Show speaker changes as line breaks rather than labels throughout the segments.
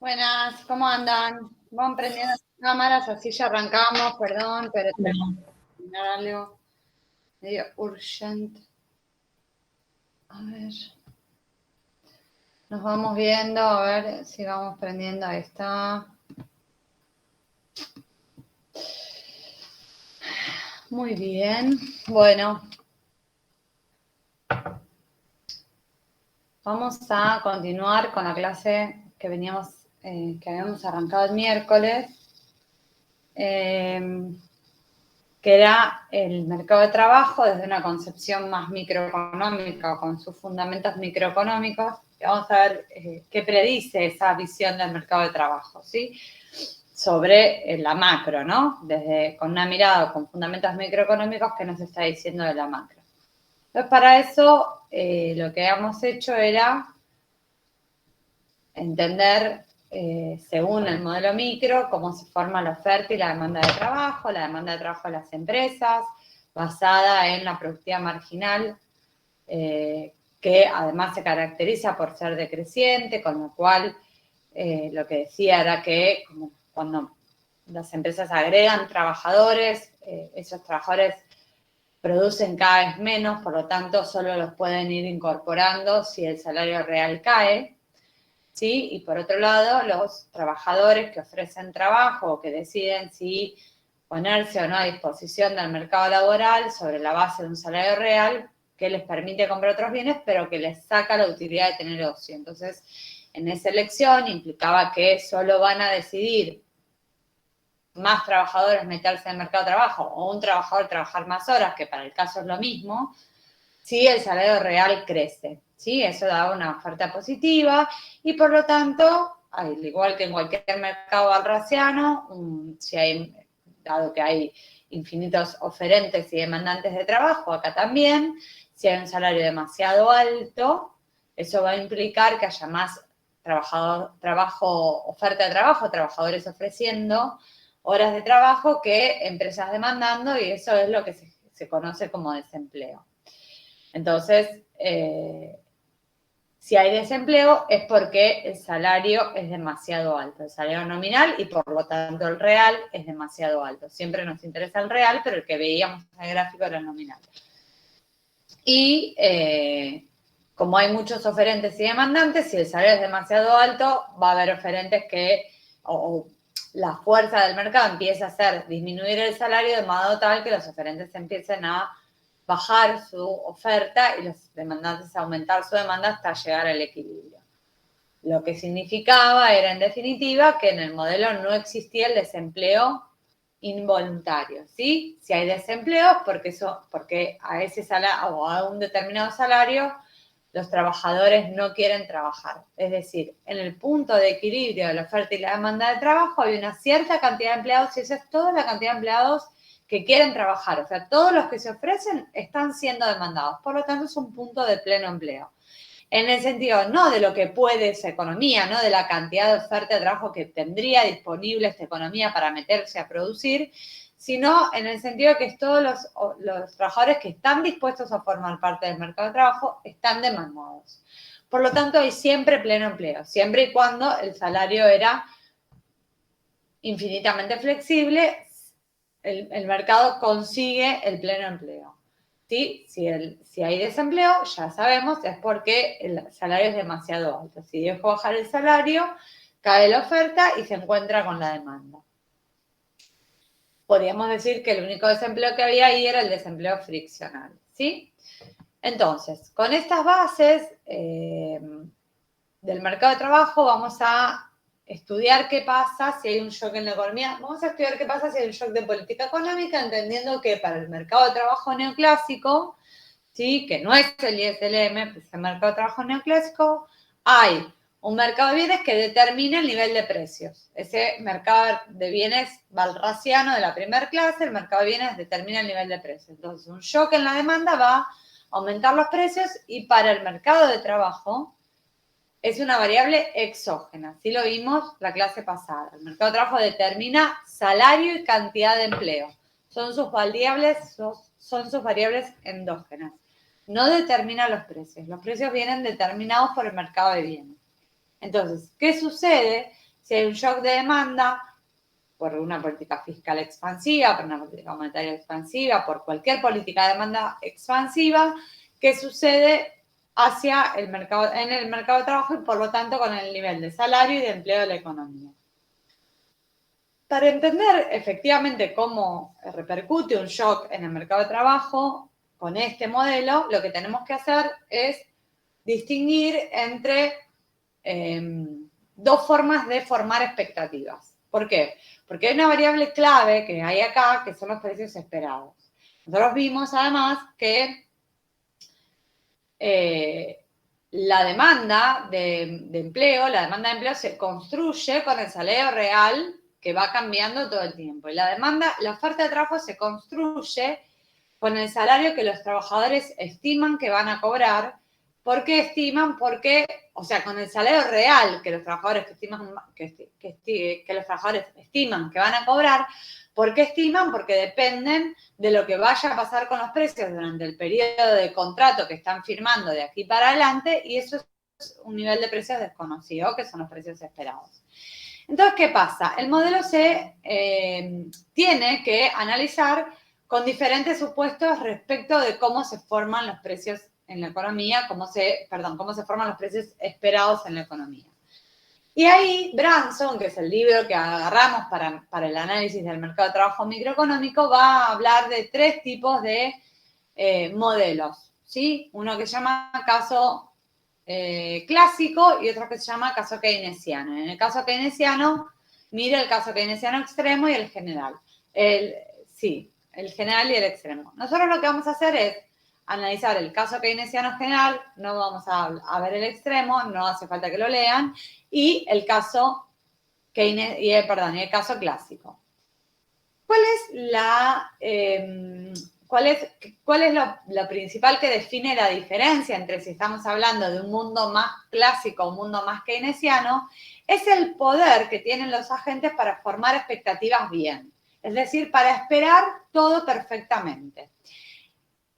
Buenas, ¿cómo andan? Vamos prendiendo las cámaras, así ya arrancamos, perdón, pero tengo que terminar algo medio urgente. A ver, nos vamos viendo, a ver si vamos prendiendo. Ahí está. Muy bien, bueno. Vamos a continuar con la clase que habíamos arrancado el miércoles. Que era el mercado de trabajo desde una concepción más microeconómica o con sus fundamentos microeconómicos. Vamos a ver qué predice esa visión del mercado de trabajo, ¿sí? Sobre la macro, ¿no? Con una mirada con fundamentos microeconómicos, ¿qué nos está diciendo de la macro? Entonces, para eso, lo que habíamos hecho era entender, según el modelo micro, cómo se forma la oferta y la demanda de trabajo de las empresas, basada en la productividad marginal, que además se caracteriza por ser decreciente, con lo cual lo que decía era que cuando las empresas agregan trabajadores, esos trabajadores producen cada vez menos, por lo tanto solo los pueden ir incorporando si el salario real cae. ¿Sí? Y por otro lado, los trabajadores que ofrecen trabajo o que deciden si ponerse o no a disposición del mercado laboral sobre la base de un salario real que les permite comprar otros bienes, pero que les saca la utilidad de tener ocio. Entonces, en esa elección implicaba que solo van a decidir más trabajadores meterse en el mercado de trabajo o un trabajador trabajar más horas, que para el caso es lo mismo, si el salario real crece, ¿sí? Eso da una oferta positiva y por lo tanto, al igual que en cualquier mercado alraciano, dado que hay infinitos oferentes y demandantes de trabajo, acá también, si hay un salario demasiado alto, eso va a implicar que haya más oferta de trabajo, trabajadores ofreciendo horas de trabajo que empresas demandando, y eso es lo que se conoce como desempleo. Entonces, si hay desempleo es porque el salario es demasiado alto, el salario nominal, y por lo tanto el real es demasiado alto. Siempre nos interesa el real, pero el que veíamos en el gráfico era el nominal. Y como hay muchos oferentes y demandantes, si el salario es demasiado alto, va a haber oferentes o la fuerza del mercado empieza a ser disminuir el salario de modo tal que los oferentes empiecen a bajar su oferta y los demandantes aumentar su demanda hasta llegar al equilibrio. Lo que significaba era, en definitiva, que en el modelo no existía el desempleo involuntario, ¿sí? Si hay desempleo, porque a ese salario o a un determinado salario los trabajadores no quieren trabajar. Es decir, en el punto de equilibrio de la oferta y la demanda de trabajo hay una cierta cantidad de empleados, y esa es toda la cantidad de empleados que quieren trabajar. O sea, todos los que se ofrecen están siendo demandados. Por lo tanto, es un punto de pleno empleo. En el sentido no de lo que puede esa economía, no de la cantidad de oferta de trabajo que tendría disponible esta economía para meterse a producir, sino en el sentido de que todos los trabajadores que están dispuestos a formar parte del mercado de trabajo están demandados. Por lo tanto, hay siempre pleno empleo, siempre y cuando el salario era infinitamente flexible, el mercado consigue el pleno empleo. ¿Sí? Si hay desempleo, ya sabemos, es porque el salario es demasiado alto. Si dejo bajar el salario, cae la oferta y se encuentra con la demanda. Podríamos decir que el único desempleo que había ahí era el desempleo friccional, ¿sí? Entonces, con estas bases del mercado de trabajo vamos a estudiar qué pasa si hay un shock en la economía. Vamos a estudiar qué pasa si hay un shock de política económica, entendiendo que para el mercado de trabajo neoclásico, ¿sí? Que no es el ISLM, pues el mercado de trabajo neoclásico, hay un mercado de bienes que determina el nivel de precios. Ese mercado de bienes balraciano de la primera clase, el mercado de bienes determina el nivel de precios. Entonces, un shock en la demanda va a aumentar los precios, y para el mercado de trabajo es una variable exógena. Así lo vimos la clase pasada. El mercado de trabajo determina salario y cantidad de empleo. Son sus variables endógenas. No determina los precios. Los precios vienen determinados por el mercado de bienes. Entonces, ¿qué sucede Si hay un shock de demanda por una política fiscal expansiva, por una política monetaria expansiva, por cualquier política de demanda expansiva, ¿qué sucede hacia el mercado, en el mercado de trabajo y por lo tanto con el nivel de salario y de empleo de la economía? Para entender efectivamente cómo repercute un shock en el mercado de trabajo con este modelo, lo que tenemos que hacer es distinguir entre dos formas de formar expectativas. ¿Por qué? Porque hay una variable clave que hay acá, que son los precios esperados. Nosotros vimos además que la demanda de empleo, se construye con el salario real que va cambiando todo el tiempo. Y la oferta de trabajo se construye con el salario que los trabajadores estiman que van a cobrar. ¿Por qué estiman? Porque, o sea, con el salario real que los trabajadores estiman que van a cobrar. ¿Por qué estiman? Porque dependen de lo que vaya a pasar con los precios durante el periodo de contrato que están firmando de aquí para adelante, y eso es un nivel de precios desconocido, que son los precios esperados. Entonces, ¿qué pasa? El modelo se tiene que analizar con diferentes supuestos respecto de cómo se forman los precios en la economía, cómo se forman los precios esperados en la economía. Y ahí Branson, que es el libro que agarramos para el análisis del mercado de trabajo microeconómico, va a hablar de tres tipos de modelos, ¿sí? Uno que se llama caso clásico y otro que se llama caso keynesiano. En el caso keynesiano, mire el caso keynesiano extremo y el general. El general y el extremo. Nosotros lo que vamos a hacer es analizar el caso keynesiano general, no vamos a ver el extremo, no hace falta que lo lean, y el caso el caso clásico. ¿Cuál es lo principal que define la diferencia entre si estamos hablando de un mundo más clásico o un mundo más keynesiano? Es el poder que tienen los agentes para formar expectativas bien, es decir, para esperar todo perfectamente.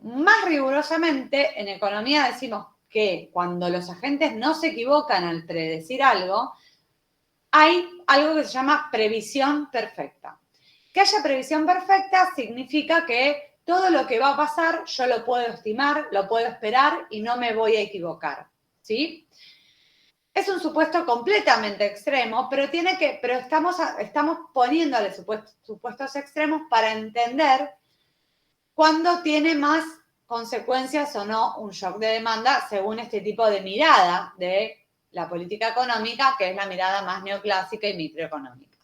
Más rigurosamente, en economía decimos que cuando los agentes no se equivocan al predecir algo, hay algo que se llama previsión perfecta. Que haya previsión perfecta significa que todo lo que va a pasar yo lo puedo estimar, lo puedo esperar y no me voy a equivocar, ¿sí? Es un supuesto completamente extremo, pero estamos poniéndole supuestos extremos para entender cuándo tiene más consecuencias o no un shock de demanda según este tipo de mirada de la política económica, que es la mirada más neoclásica y microeconómica.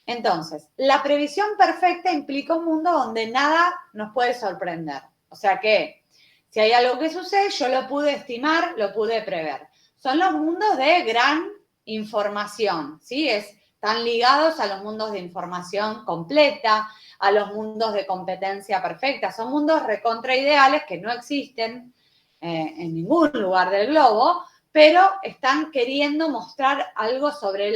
Entonces, la previsión perfecta implica un mundo donde nada nos puede sorprender. O sea que, si hay algo que sucede, yo lo pude estimar, lo pude prever. Son los mundos de gran información, ¿sí? Están ligados a los mundos de información completa, a los mundos de competencia perfecta. Son mundos recontraideales que no existen en ningún lugar del globo, pero están queriendo mostrar algo sobre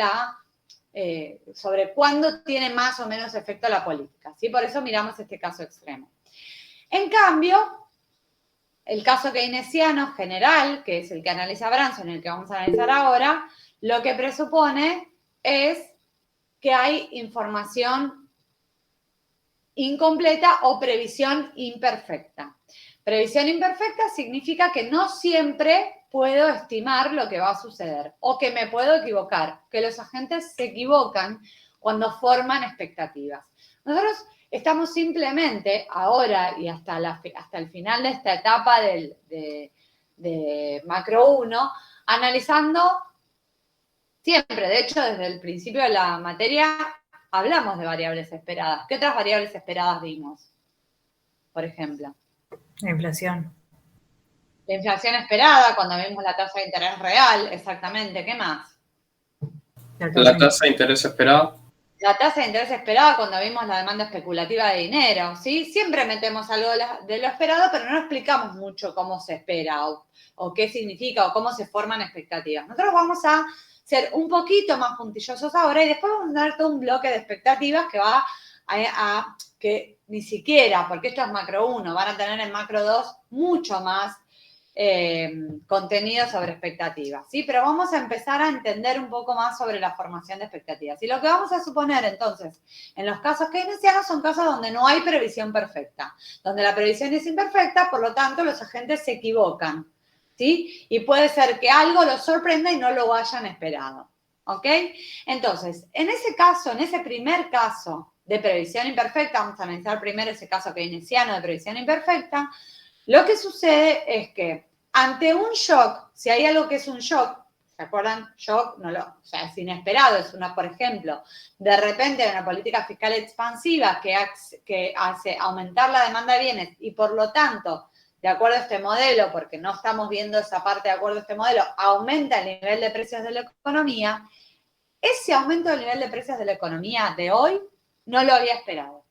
cuándo tiene más o menos efecto la política, ¿sí? Por eso miramos este caso extremo. En cambio, el caso keynesiano general, que es el que analiza Branson, el que vamos a analizar ahora, lo que presupone es que hay información incompleta o previsión imperfecta. Previsión imperfecta significa que no siempre puedo estimar lo que va a suceder o que me puedo equivocar, que los agentes se equivocan cuando forman expectativas. Nosotros estamos simplemente ahora y hasta el final de esta etapa de macro 1, analizando siempre, de hecho, desde el principio de la materia hablamos de variables esperadas. ¿Qué otras variables esperadas vimos? Por ejemplo.
La inflación.
La inflación esperada, cuando vimos la tasa de interés real, exactamente. ¿Qué más?
La tasa de interés esperada.
La tasa de interés esperada cuando vimos la demanda especulativa de dinero, ¿sí? Siempre metemos algo de lo esperado, pero no explicamos mucho cómo se espera o qué significa o cómo se forman expectativas. Nosotros vamos a ser un poquito más puntillosos ahora y después vamos a dar todo un bloque de expectativas que va que ni siquiera, porque esto es macro 1, van a tener en macro 2 mucho más contenido sobre expectativas, ¿sí? Pero vamos a empezar a entender un poco más sobre la formación de expectativas. Y lo que vamos a suponer, entonces, en los casos keynesianos son casos donde no hay previsión perfecta, donde la previsión es imperfecta, por lo tanto, los agentes se equivocan, ¿sí? Y puede ser que algo los sorprenda y no lo hayan esperado, ¿ok? Entonces, en ese caso, en ese primer caso de previsión imperfecta, vamos a analizar primero ese caso keynesiano de previsión imperfecta. Lo que sucede es que ante un shock, si hay algo que es un shock, ¿se acuerdan? Shock, o sea, es inesperado, es por ejemplo, de repente hay una política fiscal expansiva que hace aumentar la demanda de bienes y por lo tanto, de acuerdo a este modelo, porque no estamos viendo esa parte de acuerdo a este modelo, aumenta el nivel de precios de la economía. Ese aumento del nivel de precios de la economía de hoy no lo había esperado.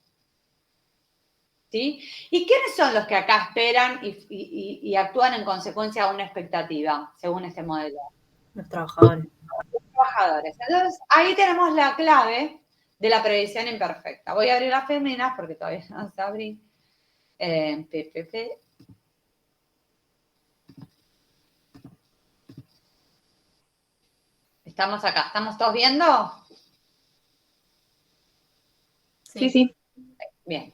¿Sí? ¿Y quiénes son los que acá esperan y actúan en consecuencia a una expectativa, según este modelo?
Los trabajadores.
Los trabajadores. Entonces, ahí tenemos la clave de la previsión imperfecta. Voy a abrir las féminas porque todavía no se abrí. Estamos acá. ¿Estamos todos viendo?
Sí.
Bien.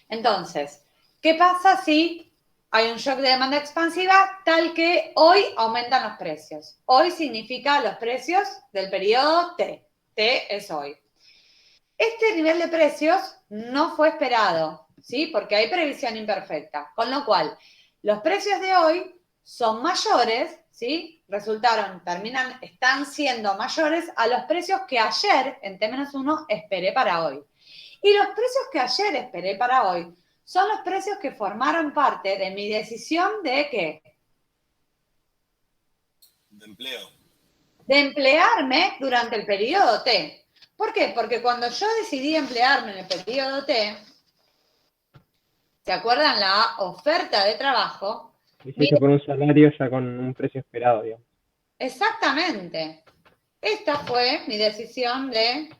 Entonces, ¿qué pasa si hay un shock de demanda expansiva tal que hoy aumentan los precios? Hoy significa los precios del periodo T. T es hoy. Este nivel de precios no fue esperado, ¿sí? Porque hay previsión imperfecta. Con lo cual, los precios de hoy son mayores, ¿sí? Están siendo mayores a los precios que ayer, en T-1, esperé para hoy. Y los precios que ayer esperé para hoy son los precios que formaron parte de mi decisión de ¿qué?
De empleo.
De emplearme durante el periodo T. ¿Por qué? Porque cuando yo decidí emplearme en el periodo T, ¿se acuerdan la oferta de trabajo?
Hiciste por un salario ya con un precio esperado, digamos.
Exactamente. Esta fue mi decisión de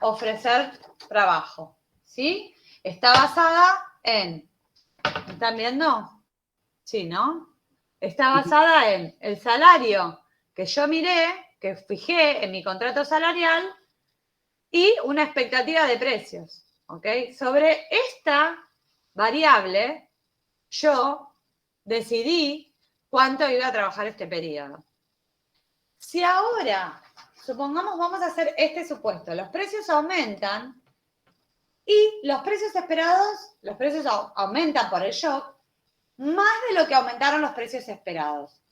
ofrecer trabajo, ¿sí? Está basada en, ¿me están viendo? Sí, ¿no? Está basada en el salario que yo miré, que fijé en mi contrato salarial y una expectativa de precios, ¿ok? Sobre esta variable, yo decidí cuánto iba a trabajar este periodo. Si ahora, supongamos, vamos a hacer este supuesto, los precios aumentan y los precios esperados, los precios aumentan por el shock, más de lo que aumentaron los precios esperados.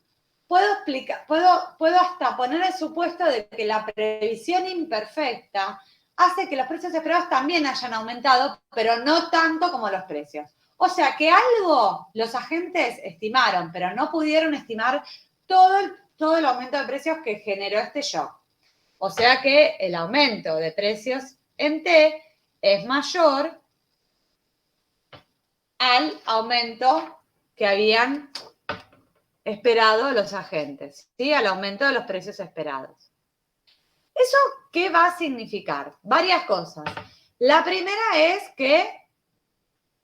Puedo hasta poner el supuesto de que la previsión imperfecta hace que los precios esperados también hayan aumentado, pero no tanto como los precios. O sea que algo los agentes estimaron, pero no pudieron estimar todo el aumento de precios que generó este shock. O sea que el aumento de precios en T es mayor al aumento que habían esperado los agentes, ¿sí? Al aumento de los precios esperados. ¿Eso qué va a significar? Varias cosas. La primera es que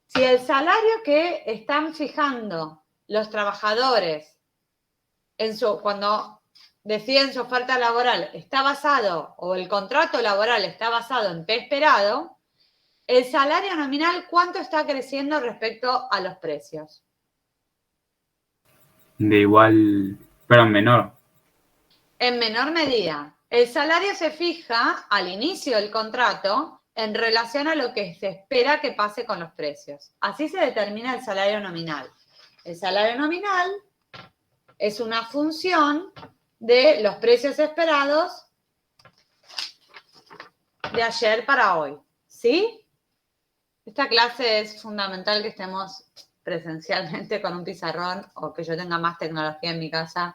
si el salario que están fijando los trabajadores cuando deciden su oferta laboral está basado, o el contrato laboral está basado en P esperado, el salario nominal, ¿cuánto está creciendo respecto a los precios?
De igual, pero en menor.
En menor medida. El salario se fija al inicio del contrato en relación a lo que se espera que pase con los precios. Así se determina el salario nominal. El salario nominal es una función de los precios esperados de ayer para hoy. ¿Sí? Esta clase es fundamental que estemos presencialmente con un pizarrón o que yo tenga más tecnología en mi casa,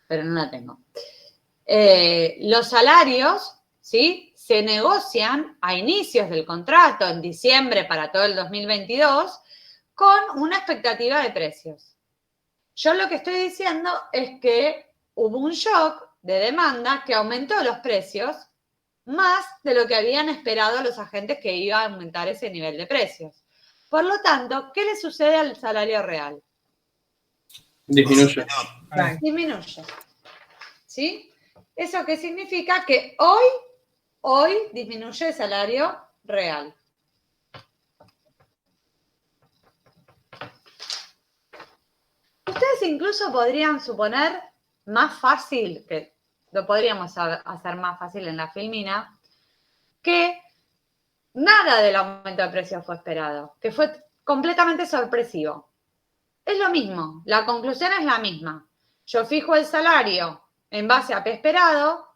pero no la tengo. Los salarios, ¿sí? Se negocian a inicios del contrato, en diciembre para todo el 2022, con una expectativa de precios. Yo lo que estoy diciendo es que hubo un shock de demanda que aumentó los precios más de lo que habían esperado los agentes que iba a aumentar ese nivel de precios. Por lo tanto, ¿qué le sucede al salario real?
Disminuye.
Disminuye. ¿Sí? ¿Eso qué significa? Que hoy disminuye el salario real. Ustedes incluso podrían suponer más fácil, que lo podríamos hacer más fácil en la filmina, que nada del aumento de precios fue esperado, que fue completamente sorpresivo. Es lo mismo, la conclusión es la misma. Yo fijo el salario en base a P esperado,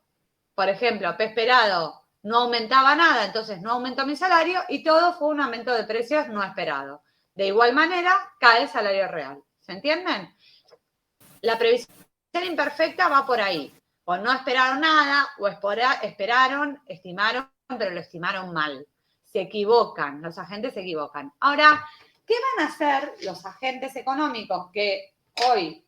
por ejemplo, P esperado no aumentaba nada, entonces no aumentó mi salario y todo fue un aumento de precios no esperado. De igual manera, cae el salario real. ¿Se entienden? La previsión imperfecta va por ahí. O no esperaron nada, o esperaron, estimaron, pero lo estimaron mal. Se equivocan, los agentes se equivocan. Ahora, ¿qué van a hacer los agentes económicos que hoy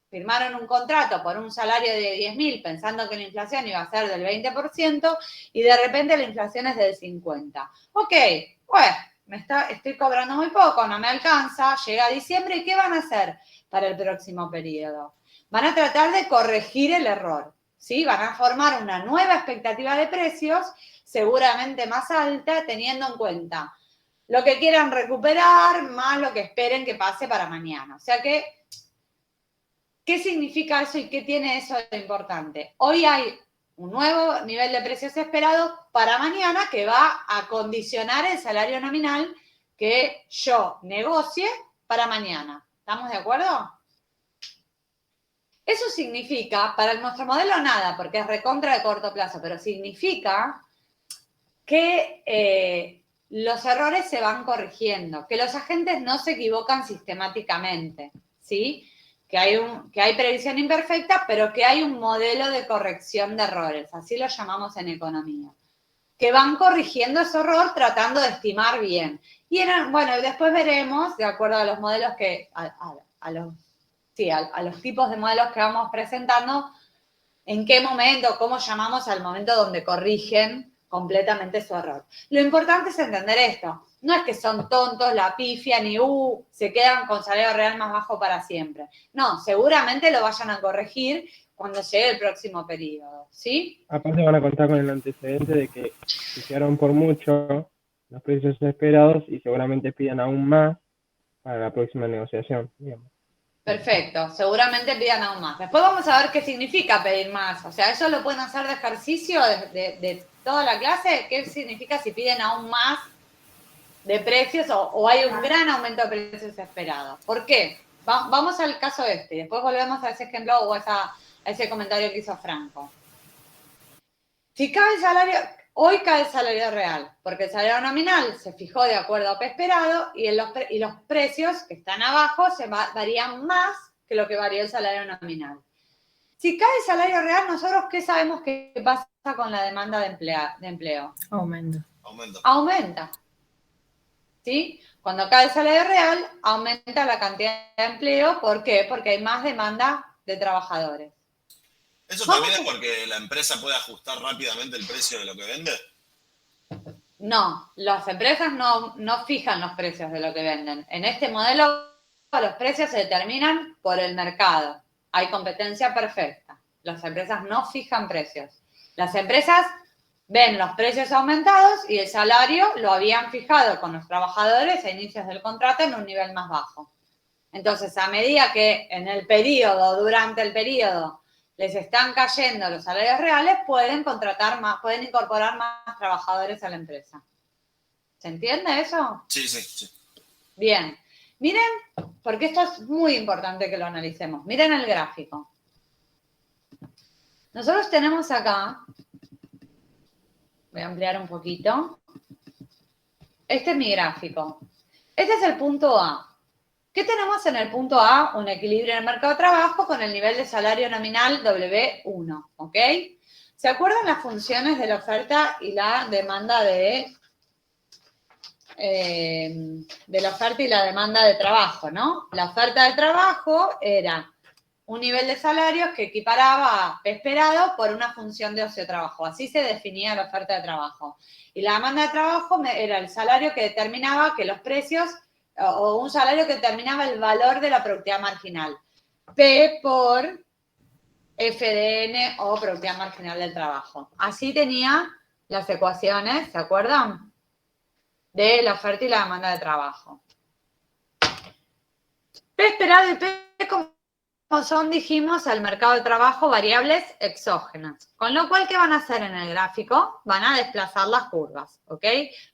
firmaron un contrato por un salario de 10.000 pensando que la inflación iba a ser del 20% y de repente la inflación es del 50%? Ok, pues estoy cobrando muy poco, no me alcanza, llega diciembre, ¿y qué van a hacer para el próximo periodo? Van a tratar de corregir el error, ¿sí? Van a formar una nueva expectativa de precios, seguramente más alta, teniendo en cuenta lo que quieran recuperar más lo que esperen que pase para mañana. O sea que, ¿qué significa eso y qué tiene eso de importante? Hoy hay un nuevo nivel de precios esperado para mañana que va a condicionar el salario nominal que yo negocie para mañana. ¿Estamos de acuerdo? Eso significa, para nuestro modelo nada, porque es recontra de corto plazo, pero significa que los errores se van corrigiendo, que los agentes no se equivocan sistemáticamente, ¿sí? Que hay previsión imperfecta, pero que hay un modelo de corrección de errores, así lo llamamos en economía, que van corrigiendo ese error tratando de estimar bien. Y después veremos, de acuerdo a los modelos a los tipos de modelos que vamos presentando, en qué momento, cómo llamamos al momento donde corrigen completamente su error. Lo importante es entender esto. No es que son tontos, la pifian y se quedan con salario real más bajo para siempre. No, seguramente lo vayan a corregir cuando llegue el próximo periodo, ¿sí?
Aparte van a contar con el antecedente de que fijaron por mucho los precios esperados y seguramente pidan aún más para la próxima negociación, digamos.
Perfecto, seguramente pidan aún más. Después vamos a ver qué significa pedir más. O sea, eso lo pueden hacer de ejercicio de toda la clase. ¿Qué significa si piden aún más de precios o hay un gran aumento de precios esperado? ¿Por qué? Vamos al caso y después volvemos a ese ejemplo o a ese comentario que hizo Franco. Si cae el salario, hoy cae el salario real, porque el salario nominal se fijó de acuerdo a P esperado y los precios que están abajo varían más que lo que varió el salario nominal. Si cae el salario real, nosotros ¿qué sabemos que pasa con la demanda de empleo? Aumenta. ¿Sí? Cuando cae el salario real, aumenta la cantidad de empleo. ¿Por qué? Porque hay más demanda de trabajadores.
¿Eso también es porque la empresa puede ajustar rápidamente el precio de lo que vende?
No, las empresas no fijan los precios de lo que venden. En este modelo, los precios se determinan por el mercado. Hay competencia perfecta. Las empresas no fijan precios. Las empresas ven los precios aumentados y el salario lo habían fijado con los trabajadores a inicios del contrato en un nivel más bajo. Entonces, a medida que durante el periodo, les están cayendo los salarios reales, pueden incorporar más trabajadores a la empresa. ¿Se entiende eso?
Sí.
Bien. Miren, porque esto es muy importante que lo analicemos. Miren el gráfico. Nosotros tenemos acá, voy a ampliar un poquito. Este es mi gráfico. Este es el punto A. ¿Qué tenemos en el punto A? Un equilibrio en el mercado de trabajo con el nivel de salario nominal W1, ¿ok? ¿Se acuerdan las funciones de la oferta y la demanda de la oferta y la demanda de trabajo, ¿no? La oferta de trabajo era un nivel de salarios que equiparaba a P esperado por una función de ocio-trabajo. Así se definía la oferta de trabajo. Y la demanda de trabajo era el salario que determinaba que los precios o un salario que determinaba el valor de la productividad marginal. P por FDN o productividad marginal del trabajo. Así tenía las ecuaciones, ¿se acuerdan? De la oferta y la demanda de trabajo. P esperado y P como son, dijimos, al mercado de trabajo variables exógenas. Con lo cual, ¿qué van a hacer en el gráfico? Van a desplazar las curvas, ¿ok?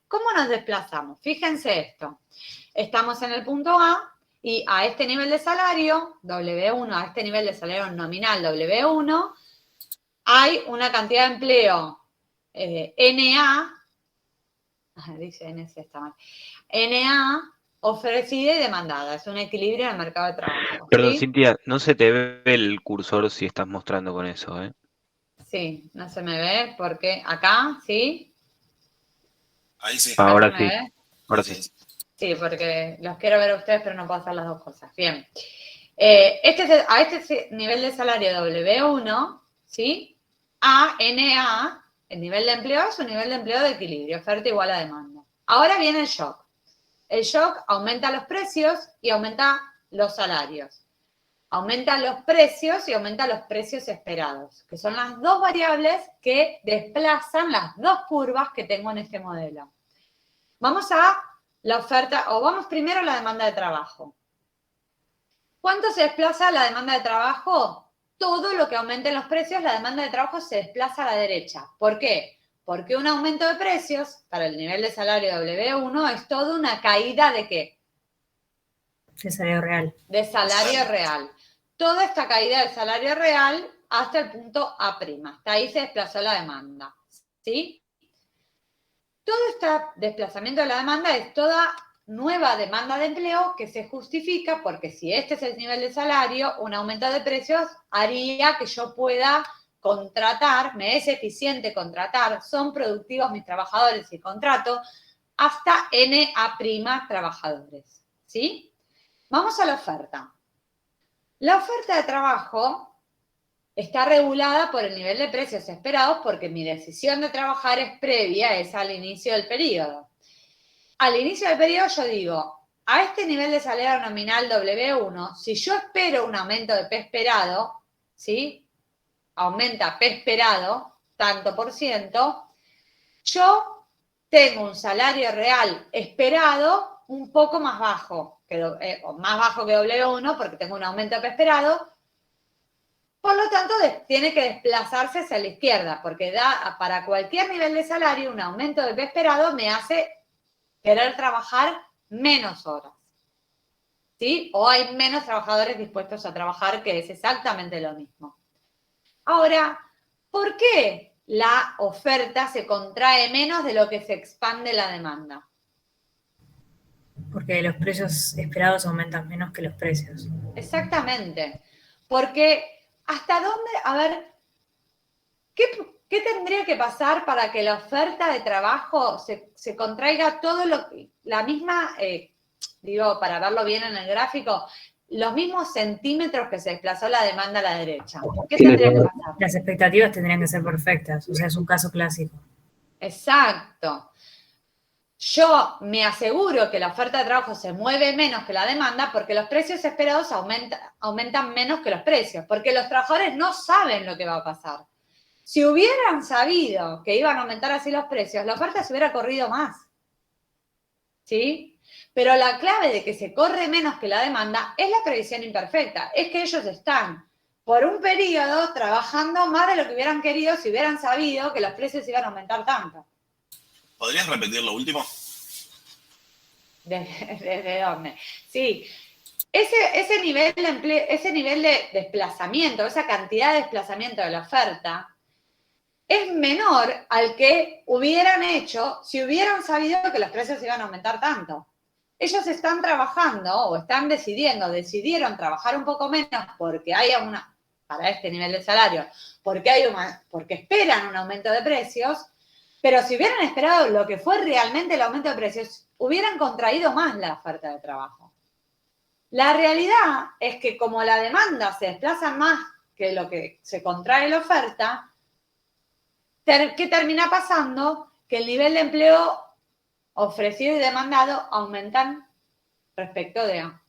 ¿Cómo nos desplazamos? Fíjense esto. Estamos en el punto A y a este nivel de salario, W1, a este nivel de salario nominal, W1, hay una cantidad de empleo NA, dice NC, está mal, NA ofrecida y demandada. Es un equilibrio en el mercado de trabajo.
Perdón,
¿sí?
Cintia, no se te ve el cursor si estás mostrando con eso, ¿eh?
Sí, no se me ve porque acá, ¿sí?
Ahí sí.
Ahora
¿Se me
sí,
ve?
ahora sí.
Sí, porque los quiero ver a ustedes, pero no puedo hacer las dos cosas. Bien. A este nivel de salario W1, ¿sí? NA, el nivel de empleo es un nivel de empleo de equilibrio, oferta igual a demanda. Ahora viene el shock. El shock aumenta los precios y aumenta los salarios. Aumenta los precios y aumenta los precios esperados, que son las dos variables que desplazan las dos curvas que tengo en este modelo. Vamos a la oferta, o vamos primero a la demanda de trabajo. ¿Cuánto se desplaza la demanda de trabajo? Todo lo que aumente en los precios, la demanda de trabajo se desplaza a la derecha. ¿Por qué? Porque un aumento de precios para el nivel de salario W1 es toda una caída ¿de qué?
De salario real.
De salario real. Toda esta caída del salario real hasta el punto A'. Hasta ahí se desplazó la demanda. ¿Sí? Todo este desplazamiento de la demanda es toda nueva demanda de empleo que se justifica porque si este es el nivel de salario, un aumento de precios haría que yo pueda contratar, me es eficiente contratar, son productivos mis trabajadores y contrato hasta NA' trabajadores. ¿Sí? Vamos a la oferta. La oferta de trabajo está regulada por el nivel de precios esperados porque mi decisión de trabajar es previa, es al inicio del periodo. Al inicio del periodo yo digo, a este nivel de salario nominal W1, si yo espero un aumento de P esperado, ¿sí? Aumenta P esperado, tanto por ciento, yo tengo un salario real esperado un poco más bajo, más bajo que W1 porque tengo un aumento de P esperado. Por lo tanto, tiene que desplazarse hacia la izquierda, porque para cualquier nivel de salario, un aumento de P esperado me hace querer trabajar menos horas. ¿Sí? O hay menos trabajadores dispuestos a trabajar, que es exactamente lo mismo. Ahora, ¿por qué la oferta se contrae menos de lo que se expande la demanda?
Porque los precios esperados aumentan menos que los precios.
Exactamente. Porque ¿hasta dónde? A ver, ¿qué tendría que pasar para que la oferta de trabajo se contraiga todo la misma, para verlo bien en el gráfico, los mismos centímetros que se desplazó la demanda a la derecha? ¿Qué tendría que pasar?
Las expectativas tendrían que ser perfectas, o sea, es un caso clásico.
Exacto. Yo me aseguro que la oferta de trabajo se mueve menos que la demanda porque los precios esperados aumentan menos que los precios, porque los trabajadores no saben lo que va a pasar. Si hubieran sabido que iban a aumentar así los precios, la oferta se hubiera corrido más. ¿Sí? Pero la clave de que se corre menos que la demanda es la previsión imperfecta. Es que ellos están por un periodo trabajando más de lo que hubieran querido si hubieran sabido que los precios iban a aumentar tanto.
¿Podrías repetir lo último?
¿Desde dónde? Sí. Ese nivel de desplazamiento, esa cantidad de desplazamiento de la oferta, es menor al que hubieran hecho si hubieran sabido que los precios iban a aumentar tanto. Ellos están trabajando o están decidieron trabajar un poco menos porque hay para este nivel de salario, porque esperan un aumento de precios, pero si hubieran esperado lo que fue realmente el aumento de precios, hubieran contraído más la oferta de trabajo. La realidad es que como la demanda se desplaza más que lo que se contrae la oferta, ¿qué termina pasando? Que el nivel de empleo ofrecido y demandado aumentan respecto de A.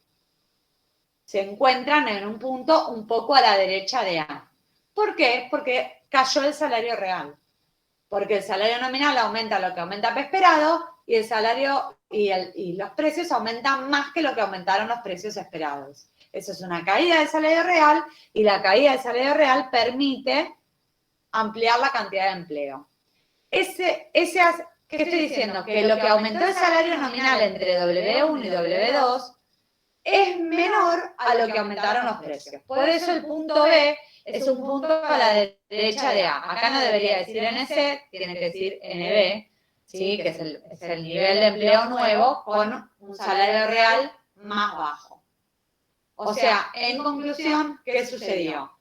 se encuentran en un punto un poco a la derecha de A. ¿Por qué? Porque cayó el salario real. Porque el salario nominal aumenta lo que aumenta P esperado y el salario y los precios aumentan más que lo que aumentaron los precios esperados. Eso es una caída del salario real y la caída del salario real permite ampliar la cantidad de empleo. ¿Qué estoy diciendo? Que lo que aumentó el salario nominal entre W1 y W2 es menor a lo que aumentaron los precios. Por eso el punto B es un punto a la derecha de A. Acá no debería decir NC, tiene que decir NB, ¿sí? Que es el nivel de empleo nuevo con un salario real más bajo. O sea, en conclusión, ¿qué sucedió?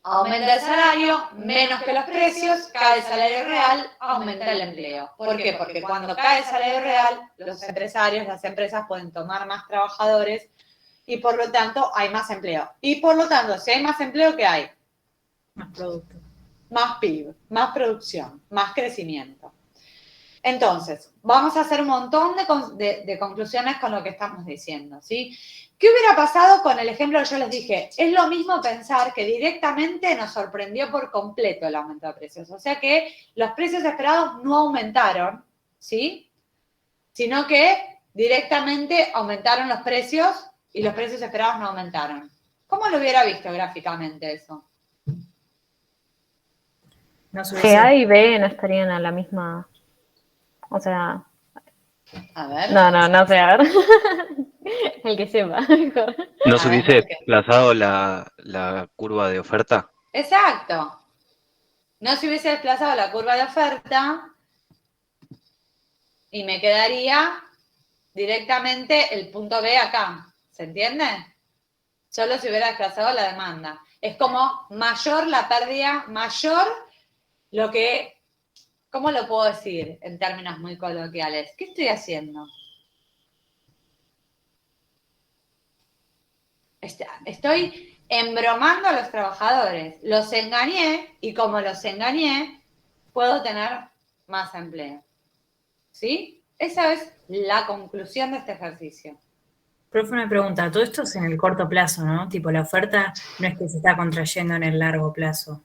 Aumenta el salario, menos que los precios, cae el salario real, aumenta el empleo. ¿Por qué? Porque cuando cae el salario real, los empresarios, las empresas pueden tomar más trabajadores y por lo tanto hay más empleo. Y por lo tanto, si hay más empleo, ¿qué hay?
Más producto.
Más PIB, más producción, más crecimiento. Entonces, vamos a hacer un montón de conclusiones con lo que estamos diciendo, ¿sí? ¿Qué hubiera pasado con el ejemplo que yo les dije? Es lo mismo pensar que directamente nos sorprendió por completo el aumento de precios. O sea que los precios esperados no aumentaron, ¿sí? Sino que directamente aumentaron los precios y los precios esperados no aumentaron. ¿Cómo lo hubiera visto gráficamente eso?
No se
Que
hubiese-
A y B no estarían a la misma. O sea,
A ver.
no sé, a ver. El que sepa. mejor.
¿No
A
se
ver,
hubiese
¿por qué?
desplazado la curva de oferta?
Exacto. No se hubiese desplazado la curva de oferta y me quedaría directamente el punto B acá. ¿Se entiende? Solo se hubiera desplazado la demanda. Es como mayor la pérdida, mayor lo que... ¿Cómo lo puedo decir en términos muy coloquiales? ¿Qué estoy haciendo? Estoy embromando a los trabajadores. Los engañé y como los engañé, puedo tener más empleo. ¿Sí? Esa es la conclusión de este ejercicio.
Profe, una pregunta. Todo esto es en el corto plazo, ¿no? Tipo, la oferta no es que se está contrayendo en el largo plazo.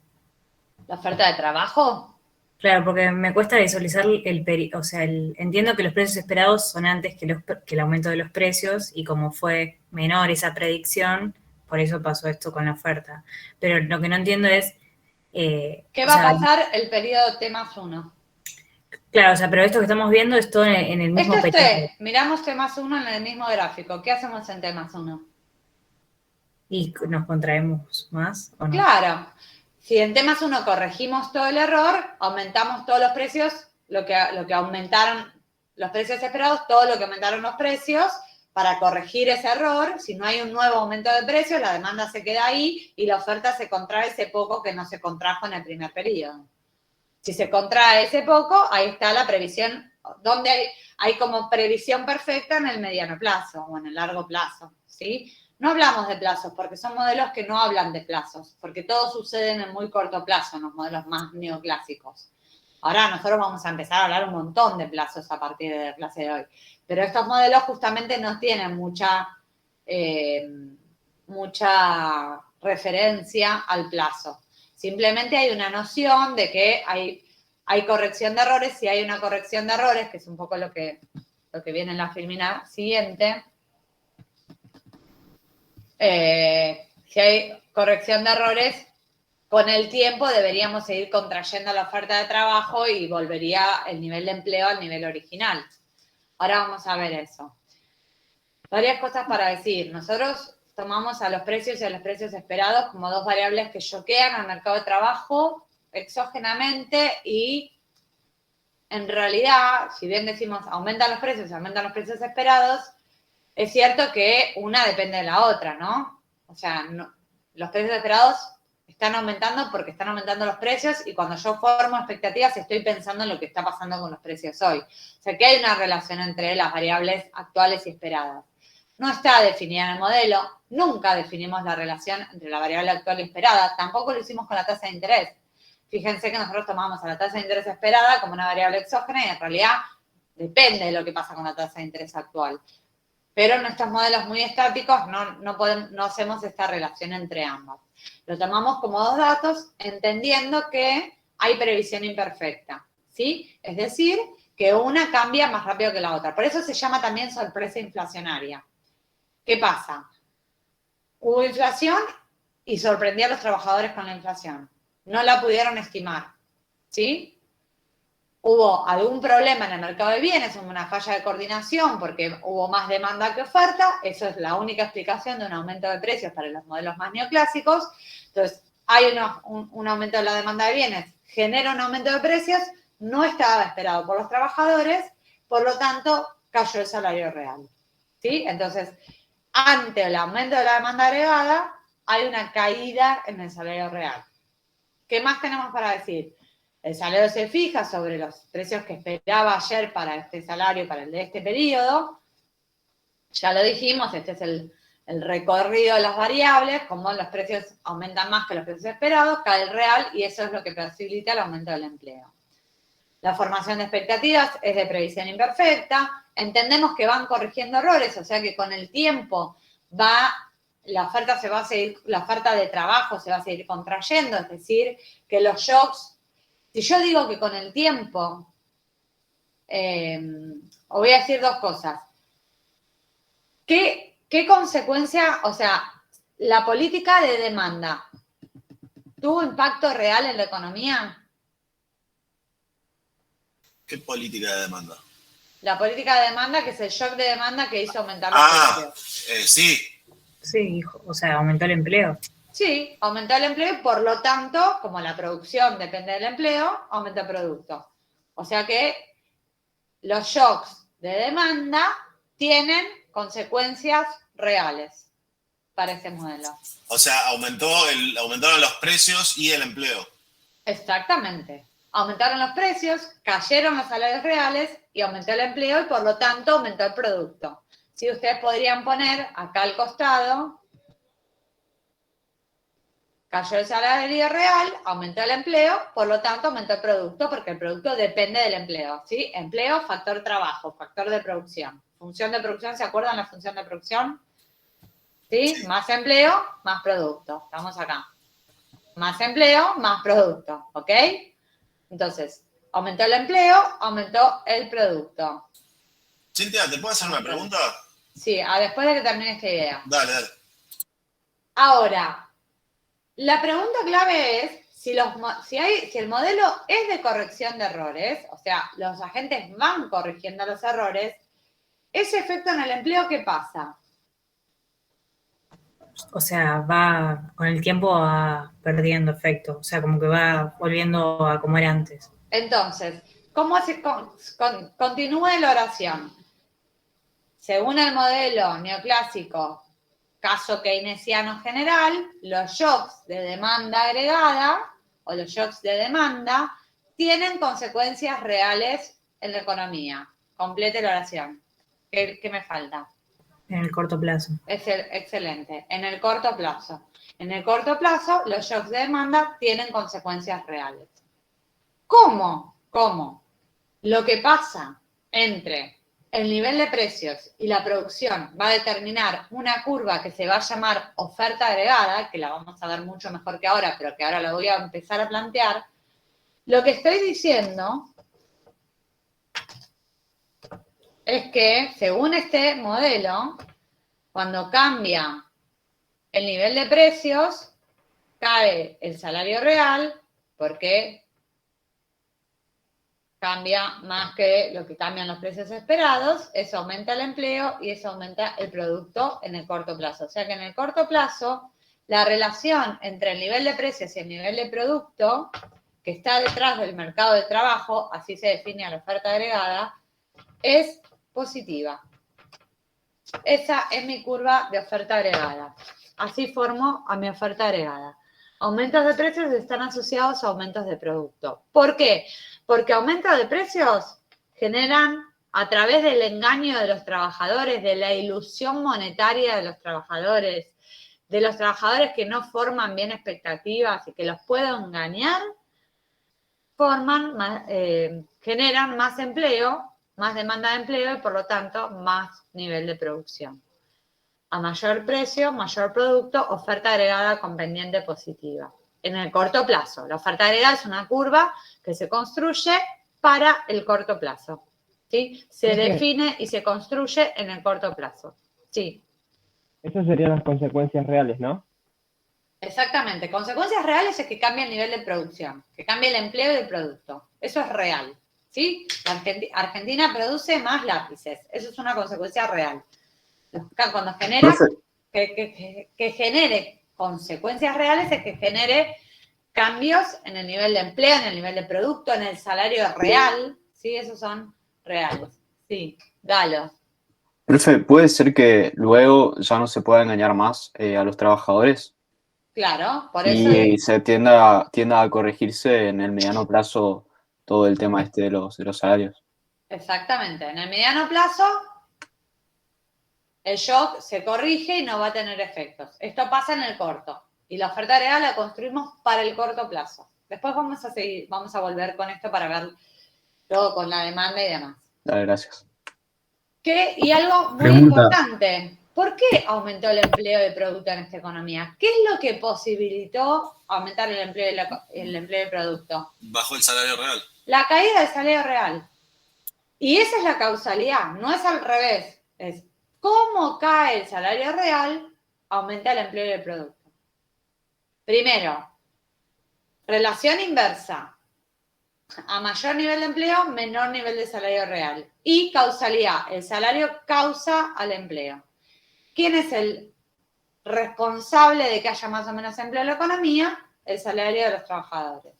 ¿La oferta de trabajo?
Claro, porque me cuesta visualizar o sea, entiendo que los precios esperados son antes que el aumento de los precios y como fue menor esa predicción, por eso pasó esto con la oferta. Pero lo que no entiendo es...
¿Qué
o
va
sea,
a pasar el periodo T+1?
Claro, o sea, pero esto que estamos viendo es todo en el mismo
Esto es
periodo.
T. Miramos T+1 en el mismo gráfico. ¿Qué hacemos en T+1?
¿Y nos contraemos más o no?
Claro. Si en T+1 corregimos todo el error, aumentamos todos los precios, lo que aumentaron los precios esperados, todo lo que aumentaron los precios, para corregir ese error. Si no hay un nuevo aumento de precios, la demanda se queda ahí y la oferta se contrae ese poco que no se contrajo en el primer periodo. Si se contrae ese poco, ahí está la previsión, donde hay como previsión perfecta en el mediano plazo o en el largo plazo, ¿sí? No hablamos de plazos porque son modelos que no hablan de plazos, porque todo sucede en el muy corto plazo, en los modelos más neoclásicos. Ahora nosotros vamos a empezar a hablar un montón de plazos a partir de la clase de hoy, pero estos modelos justamente no tienen mucha referencia al plazo. Simplemente hay una noción de que hay corrección de errores. Si hay una corrección de errores, que es un poco lo que viene en la filmina siguiente, si hay corrección de errores, con el tiempo deberíamos seguir contrayendo la oferta de trabajo y volvería el nivel de empleo al nivel original. Ahora vamos a ver eso. Varias cosas para decir. Nosotros tomamos a los precios y a los precios esperados como dos variables que choquean al mercado de trabajo exógenamente y en realidad, si bien decimos aumentan los precios esperados, es cierto que una depende de la otra, ¿no? O sea, los precios esperados están aumentando porque están aumentando los precios y cuando yo formo expectativas estoy pensando en lo que está pasando con los precios hoy. O sea, que hay una relación entre las variables actuales y esperadas. No está definida en el modelo, nunca definimos la relación entre la variable actual y esperada, tampoco lo hicimos con la tasa de interés. Fíjense que nosotros tomamos a la tasa de interés esperada como una variable exógena y en realidad depende de lo que pasa con la tasa de interés actual. pero nuestros modelos muy estáticos no hacemos esta relación entre ambas. Lo tomamos como dos datos, entendiendo que hay previsión imperfecta, ¿sí? Es decir, que una cambia más rápido que la otra. Por eso se llama también sorpresa inflacionaria. ¿Qué pasa? Hubo inflación y sorprendió a los trabajadores con la inflación. No la pudieron estimar, ¿sí? Hubo algún problema en el mercado de bienes, hubo una falla de coordinación porque hubo más demanda que oferta. Eso es la única explicación de un aumento de precios para los modelos más neoclásicos. Entonces, hay un aumento de la demanda de bienes, genera un aumento de precios, no estaba esperado por los trabajadores, por lo tanto, cayó el salario real, ¿sí? Entonces, ante el aumento de la demanda agregada, hay una caída en el salario real. ¿Qué más tenemos para decir? El salario se fija sobre los precios que esperaba ayer para este salario, para el de este periodo. Ya lo dijimos, este es el recorrido de las variables, como los precios aumentan más que los precios esperados, cae el real y eso es lo que posibilita el aumento del empleo. La formación de expectativas es de previsión imperfecta. Entendemos que van corrigiendo errores, o sea que con el tiempo la oferta de trabajo se va a seguir contrayendo, es decir, que los shocks. Si yo digo que con el tiempo, os voy a decir dos cosas. ¿Qué consecuencia, o sea, la política de demanda tuvo impacto real en la economía?
¿Qué política de demanda?
La política de demanda, que es el shock de demanda que hizo aumentar los precios.
Sí.
Sí, o sea, aumentó el empleo.
Sí, aumentó el empleo y por lo tanto, como la producción depende del empleo, aumenta el producto. O sea que los shocks de demanda tienen consecuencias reales para ese modelo.
O sea, aumentaron los precios y el empleo.
Exactamente. Aumentaron los precios, cayeron los salarios reales y aumentó el empleo y por lo tanto aumentó el producto. Si ustedes podrían poner acá al costado, cayó el salario real, aumentó el empleo, por lo tanto aumentó el producto, porque el producto depende del empleo, ¿sí? Empleo, factor trabajo, factor de producción. Función de producción, ¿se acuerdan la función de producción? ¿Sí? Sí. Más empleo, más producto. Estamos acá. Más empleo, más producto, ¿ok? Entonces, aumentó el empleo, aumentó el producto.
Cintia, ¿te puedo hacer una pregunta?
Sí, después de que termine esta idea.
Dale.
Ahora, la pregunta clave es si el modelo es de corrección de errores, o sea, los agentes van corrigiendo los errores, ese efecto en el empleo, ¿qué pasa?
O sea, va con el tiempo va perdiendo efecto, o sea, como que va volviendo a como era antes.
Entonces, ¿cómo continúa la oración? Según el modelo neoclásico, caso keynesiano general, los shocks de demanda agregada o los shocks de demanda tienen consecuencias reales en la economía. Complete la oración. ¿Qué me falta?
En el corto plazo.
Excelente. En el corto plazo. En el corto plazo, los shocks de demanda tienen consecuencias reales. ¿Cómo? Lo que pasa entre el nivel de precios y la producción va a determinar una curva que se va a llamar oferta agregada, que la vamos a ver mucho mejor que ahora, pero que ahora la voy a empezar a plantear. Lo que estoy diciendo es que, según este modelo, cuando cambia el nivel de precios, cae el salario real, porque cambia más que lo que cambian los precios esperados, eso aumenta el empleo y eso aumenta el producto en el corto plazo. O sea que en el corto plazo, la relación entre el nivel de precios y el nivel de producto, que está detrás del mercado de trabajo, así se define a la oferta agregada, es positiva. Esa es mi curva de oferta agregada. Así formo a mi oferta agregada. Aumentos de precios están asociados a aumentos de producto. ¿Por qué? Porque aumentos de precios generan, a través del engaño de los trabajadores, de la ilusión monetaria de los trabajadores que no forman bien expectativas y que los puedo engañar, generan más empleo más demanda de empleo y por lo tanto más nivel de producción. A mayor precio, mayor producto, oferta agregada con pendiente positiva. En el corto plazo, la oferta agregada es una curva que se construye para el corto plazo. ¿Sí? Se define y se construye en el corto plazo. Sí.
Esas serían las consecuencias reales, ¿no?
Exactamente. Consecuencias reales es que cambia el nivel de producción, que cambia el empleo y el producto. Eso es real. ¿Sí? Argentina produce más lápices. Eso es una consecuencia real. Cuando genera, que genere consecuencias reales es que genere cambios en el nivel de empleo, en el nivel de producto, en el salario real. ¿Sí? Esos son reales. Sí. Galo.
Profe, ¿puede ser que luego ya no se pueda engañar más a los trabajadores
Claro, por eso...
y se tienda a corregirse en el mediano plazo todo el tema de los salarios?
Exactamente. En el mediano plazo, el shock se corrige y no va a tener efectos. Esto pasa en el corto. Y la oferta agregada la construimos para el corto plazo. Después vamos a volver con esto para ver todo con la demanda y demás.
Dale, gracias.
Y algo muy
Pregunta.
importante. ¿Por qué aumentó el empleo de producto en esta economía? ¿Qué es lo que posibilitó aumentar el empleo de producto?
Bajó el salario real.
La caída del salario real. Y esa es la causalidad, no es al revés. Es cómo cae el salario real, aumenta el empleo del producto. Primero, relación inversa. A mayor nivel de empleo, menor nivel de salario real. Y causalidad, el salario causa al empleo. ¿Quién es el responsable de que haya más o menos empleo en la economía? El salario de los trabajadores.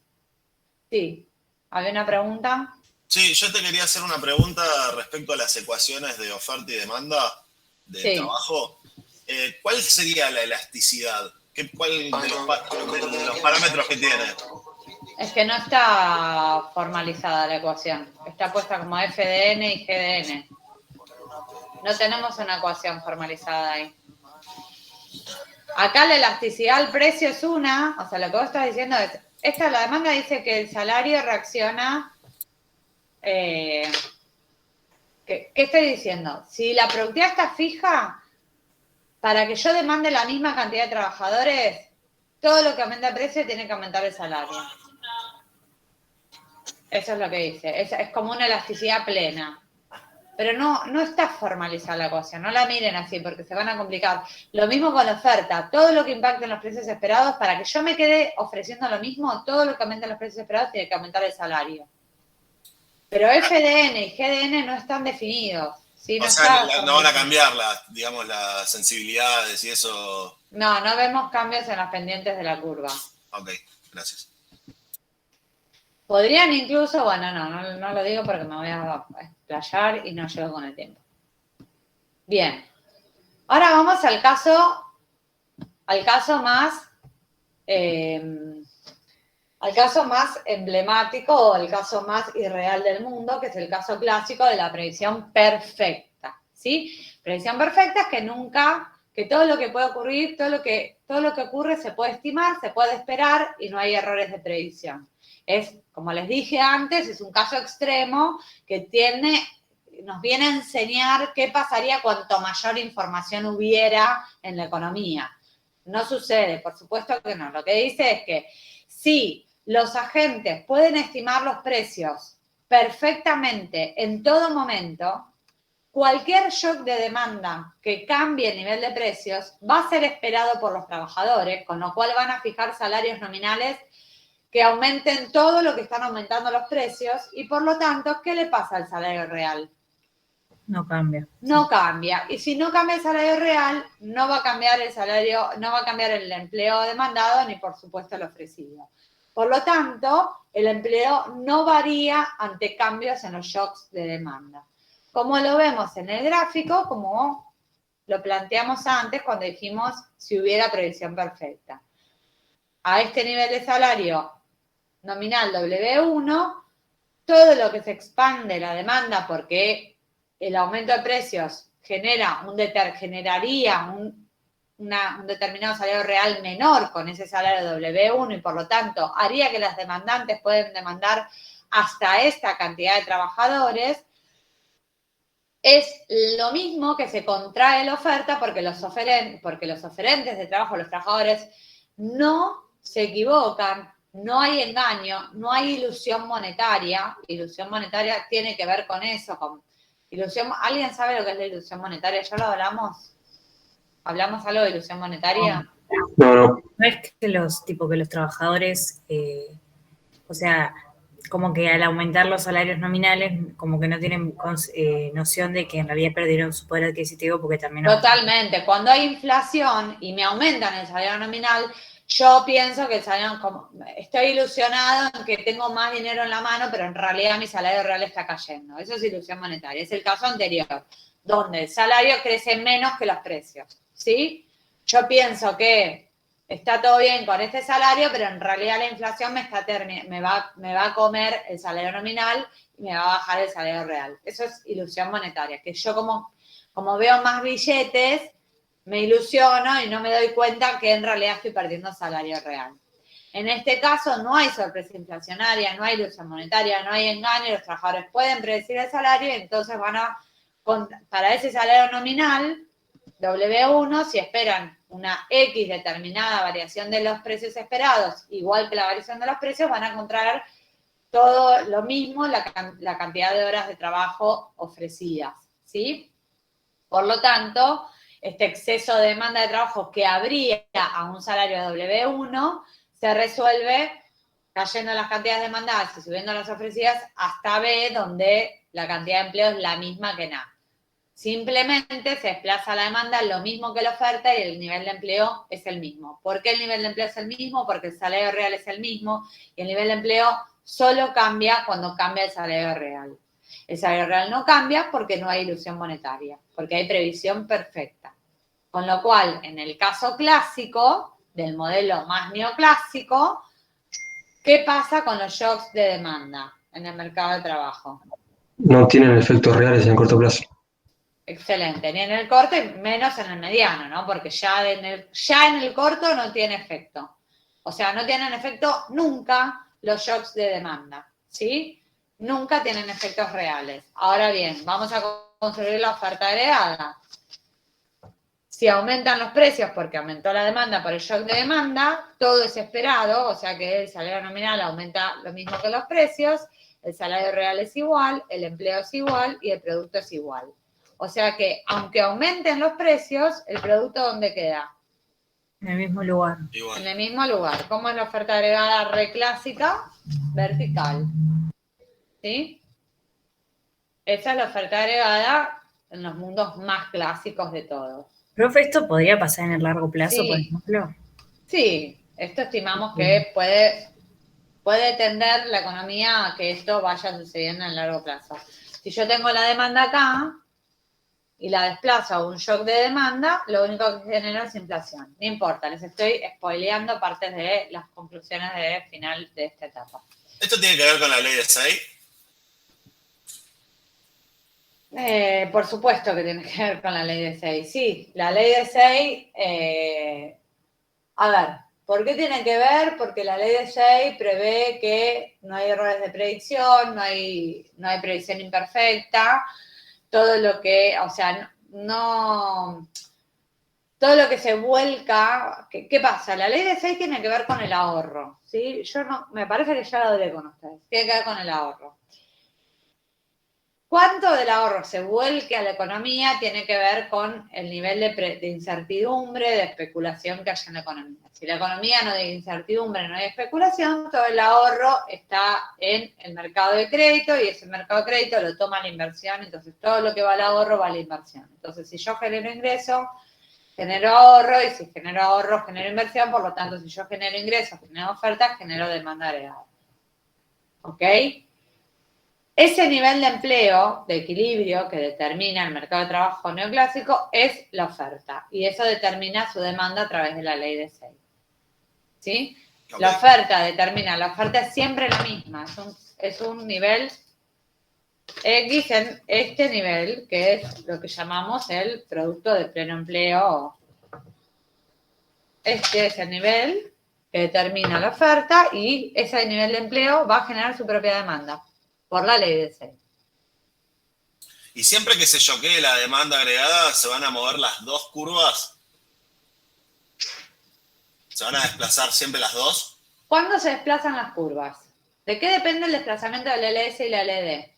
Sí. ¿Había una pregunta?
Sí, yo te quería hacer una pregunta respecto a las ecuaciones de oferta y demanda de trabajo. ¿Cuál sería la elasticidad? ¿Cuál de los parámetros que tiene?
Es que no está formalizada la ecuación. Está puesta como FDN y GDN. No tenemos una ecuación formalizada ahí. Acá la elasticidad al precio es una, o sea, lo que vos estás diciendo es, la demanda dice que el salario reacciona, ¿qué estoy diciendo? Si la productividad está fija, para que yo demande la misma cantidad de trabajadores, todo lo que aumenta el precio tiene que aumentar el salario. Eso es lo que dice. Es como una elasticidad plena. Pero no está formalizada la ecuación. No la miren así porque se van a complicar. Lo mismo con la oferta. Todo lo que impacte en los precios esperados, para que yo me quede ofreciendo lo mismo, todo lo que aumente en los precios esperados tiene que aumentar el salario. Pero FDN y GDN no están definidos. ¿Sí?
No van a cambiar las sensibilidades y eso.
No vemos cambios en las pendientes de la curva.
Ok, gracias.
Podrían incluso, bueno, no lo digo porque me voy a explayar y no llego con el tiempo. Bien. Ahora vamos al caso más emblemático o el caso más irreal del mundo, que es el caso clásico de la predicción perfecta. ¿Sí? Predicción perfecta es que todo lo que puede ocurrir, todo lo que ocurre se puede estimar, se puede esperar y no hay errores de predicción. Es, como les dije antes, es un caso extremo que nos viene a enseñar qué pasaría cuanto mayor información hubiera en la economía. No sucede, por supuesto que no. Lo que dice es que si los agentes pueden estimar los precios perfectamente en todo momento, cualquier shock de demanda que cambie el nivel de precios va a ser esperado por los trabajadores, con lo cual van a fijar salarios nominales que aumenten todo lo que están aumentando los precios y, por lo tanto, ¿qué le pasa al salario real?
No cambia.
No cambia. Y si no cambia el salario real, no va a cambiar el salario, no va a cambiar el empleo demandado ni, por supuesto, el ofrecido. Por lo tanto, el empleo no varía ante cambios en los shocks de demanda. Como lo vemos en el gráfico, como lo planteamos antes cuando dijimos si hubiera predicción perfecta. A este nivel de salario nominal W1, todo lo que se expande la demanda porque el aumento de precios generaría un determinado salario real menor con ese salario W1 y por lo tanto haría que las demandantes pueden demandar hasta esta cantidad de trabajadores, es lo mismo que se contrae la oferta porque los oferentes de trabajo, los trabajadores, no se equivocan, no hay engaño, no hay ilusión monetaria. Ilusión monetaria tiene que ver con eso, con ilusión. ¿Alguien sabe lo que es la ilusión monetaria? ¿Ya lo hablamos? ¿Hablamos algo de ilusión monetaria?
No.
No es que los trabajadores, o sea, como que al aumentar los salarios nominales, como que no tienen noción de que en realidad perdieron su poder adquisitivo porque también...
Totalmente. Cuando hay inflación y me aumentan el salario nominal, yo pienso que el salario, estoy ilusionado en que tengo más dinero en la mano, pero en realidad mi salario real está cayendo. Eso es ilusión monetaria. Es el caso anterior, donde el salario crece menos que los precios, ¿sí? Yo pienso que está todo bien con este salario, pero en realidad la inflación me va a comer el salario nominal y me va a bajar el salario real. Eso es ilusión monetaria, que yo como veo más billetes, me ilusiono y no me doy cuenta que en realidad estoy perdiendo salario real. En este caso no hay sorpresa inflacionaria, no hay ilusión monetaria, no hay engaño, los trabajadores pueden predecir el salario y entonces para ese salario nominal, W1, si esperan una X determinada variación de los precios esperados, igual que la variación de los precios, van a encontrar todo lo mismo, la cantidad de horas de trabajo ofrecidas, ¿sí? Por lo tanto, este exceso de demanda de trabajo que habría a un salario W1 se resuelve cayendo las cantidades demandadas y subiendo las ofrecidas hasta B, donde la cantidad de empleo es la misma que en A. Simplemente se desplaza la demanda lo mismo que la oferta y el nivel de empleo es el mismo. ¿Por qué el nivel de empleo es el mismo? Porque el salario real es el mismo y el nivel de empleo solo cambia cuando cambia el salario real. El salario real no cambia porque no hay ilusión monetaria, porque hay previsión perfecta. Con lo cual, en el caso clásico, del modelo más neoclásico, ¿qué pasa con los shocks de demanda en el mercado de trabajo?
No tienen efectos reales en el corto plazo.
Excelente, ni en el corto y menos en el mediano, ¿no? Porque ya en el corto no tiene efecto. O sea, no tienen efecto nunca los shocks de demanda, ¿sí? Nunca tienen efectos reales. Ahora bien, vamos a construir la oferta agregada. Si aumentan los precios porque aumentó la demanda por el shock de demanda, todo es esperado, o sea que el salario nominal aumenta lo mismo que los precios, el salario real es igual, el empleo es igual y el producto es igual. O sea que, aunque aumenten los precios, ¿el producto dónde queda?
En el mismo lugar.
En el mismo lugar. ¿Cómo es la oferta agregada reclásica? Vertical. ¿Sí? Esa es la oferta agregada en los mundos más clásicos de todos.
Profe, ¿esto podría pasar en el largo plazo, por ejemplo?
Sí, esto estimamos que puede tender la economía a que esto vaya sucediendo en el largo plazo. Si yo tengo la demanda acá y la desplazo a un shock de demanda, lo único que genera es inflación. No importa, les estoy spoileando partes de las conclusiones de final de esta etapa.
¿Esto tiene que ver con la ley de Say?
Por supuesto que tiene que ver con la ley de Say. Sí, la ley de Say, a ver, ¿por qué tiene que ver? Porque la ley de Say prevé que no hay errores de predicción, no hay predicción imperfecta, todo lo que, o sea, no, todo lo que se vuelca, ¿qué pasa? La ley de Say tiene que ver con el ahorro, ¿sí? Me parece que ya lo hablé con ustedes, tiene que ver con el ahorro. ¿Cuánto del ahorro se vuelque a la economía? Tiene que ver con el nivel de incertidumbre, de especulación que haya en la economía. Si la economía no hay incertidumbre, no hay especulación, todo el ahorro está en el mercado de crédito y ese mercado de crédito lo toma la inversión, entonces todo lo que va al ahorro va a la inversión. Entonces, si yo genero ingreso, genero ahorro y si genero ahorro, genero inversión, por lo tanto, si yo genero ingresos, genero ofertas, genero demanda agregada. ¿Ok? Ese nivel de empleo, de equilibrio que determina el mercado de trabajo neoclásico es la oferta. Y eso determina su demanda a través de la ley de Say. ¿Sí? Okay. La oferta es siempre la misma. Es un nivel X en este nivel, que es lo que llamamos el producto de pleno empleo. Este es el nivel que determina la oferta y ese nivel de empleo va a generar su propia demanda. Por la ley de Say.
Y siempre que se choquee la demanda agregada, ¿se van a mover las dos curvas? ¿Se van a desplazar siempre las dos?
¿Cuándo se desplazan las curvas? ¿De qué depende el desplazamiento del LS y la LD?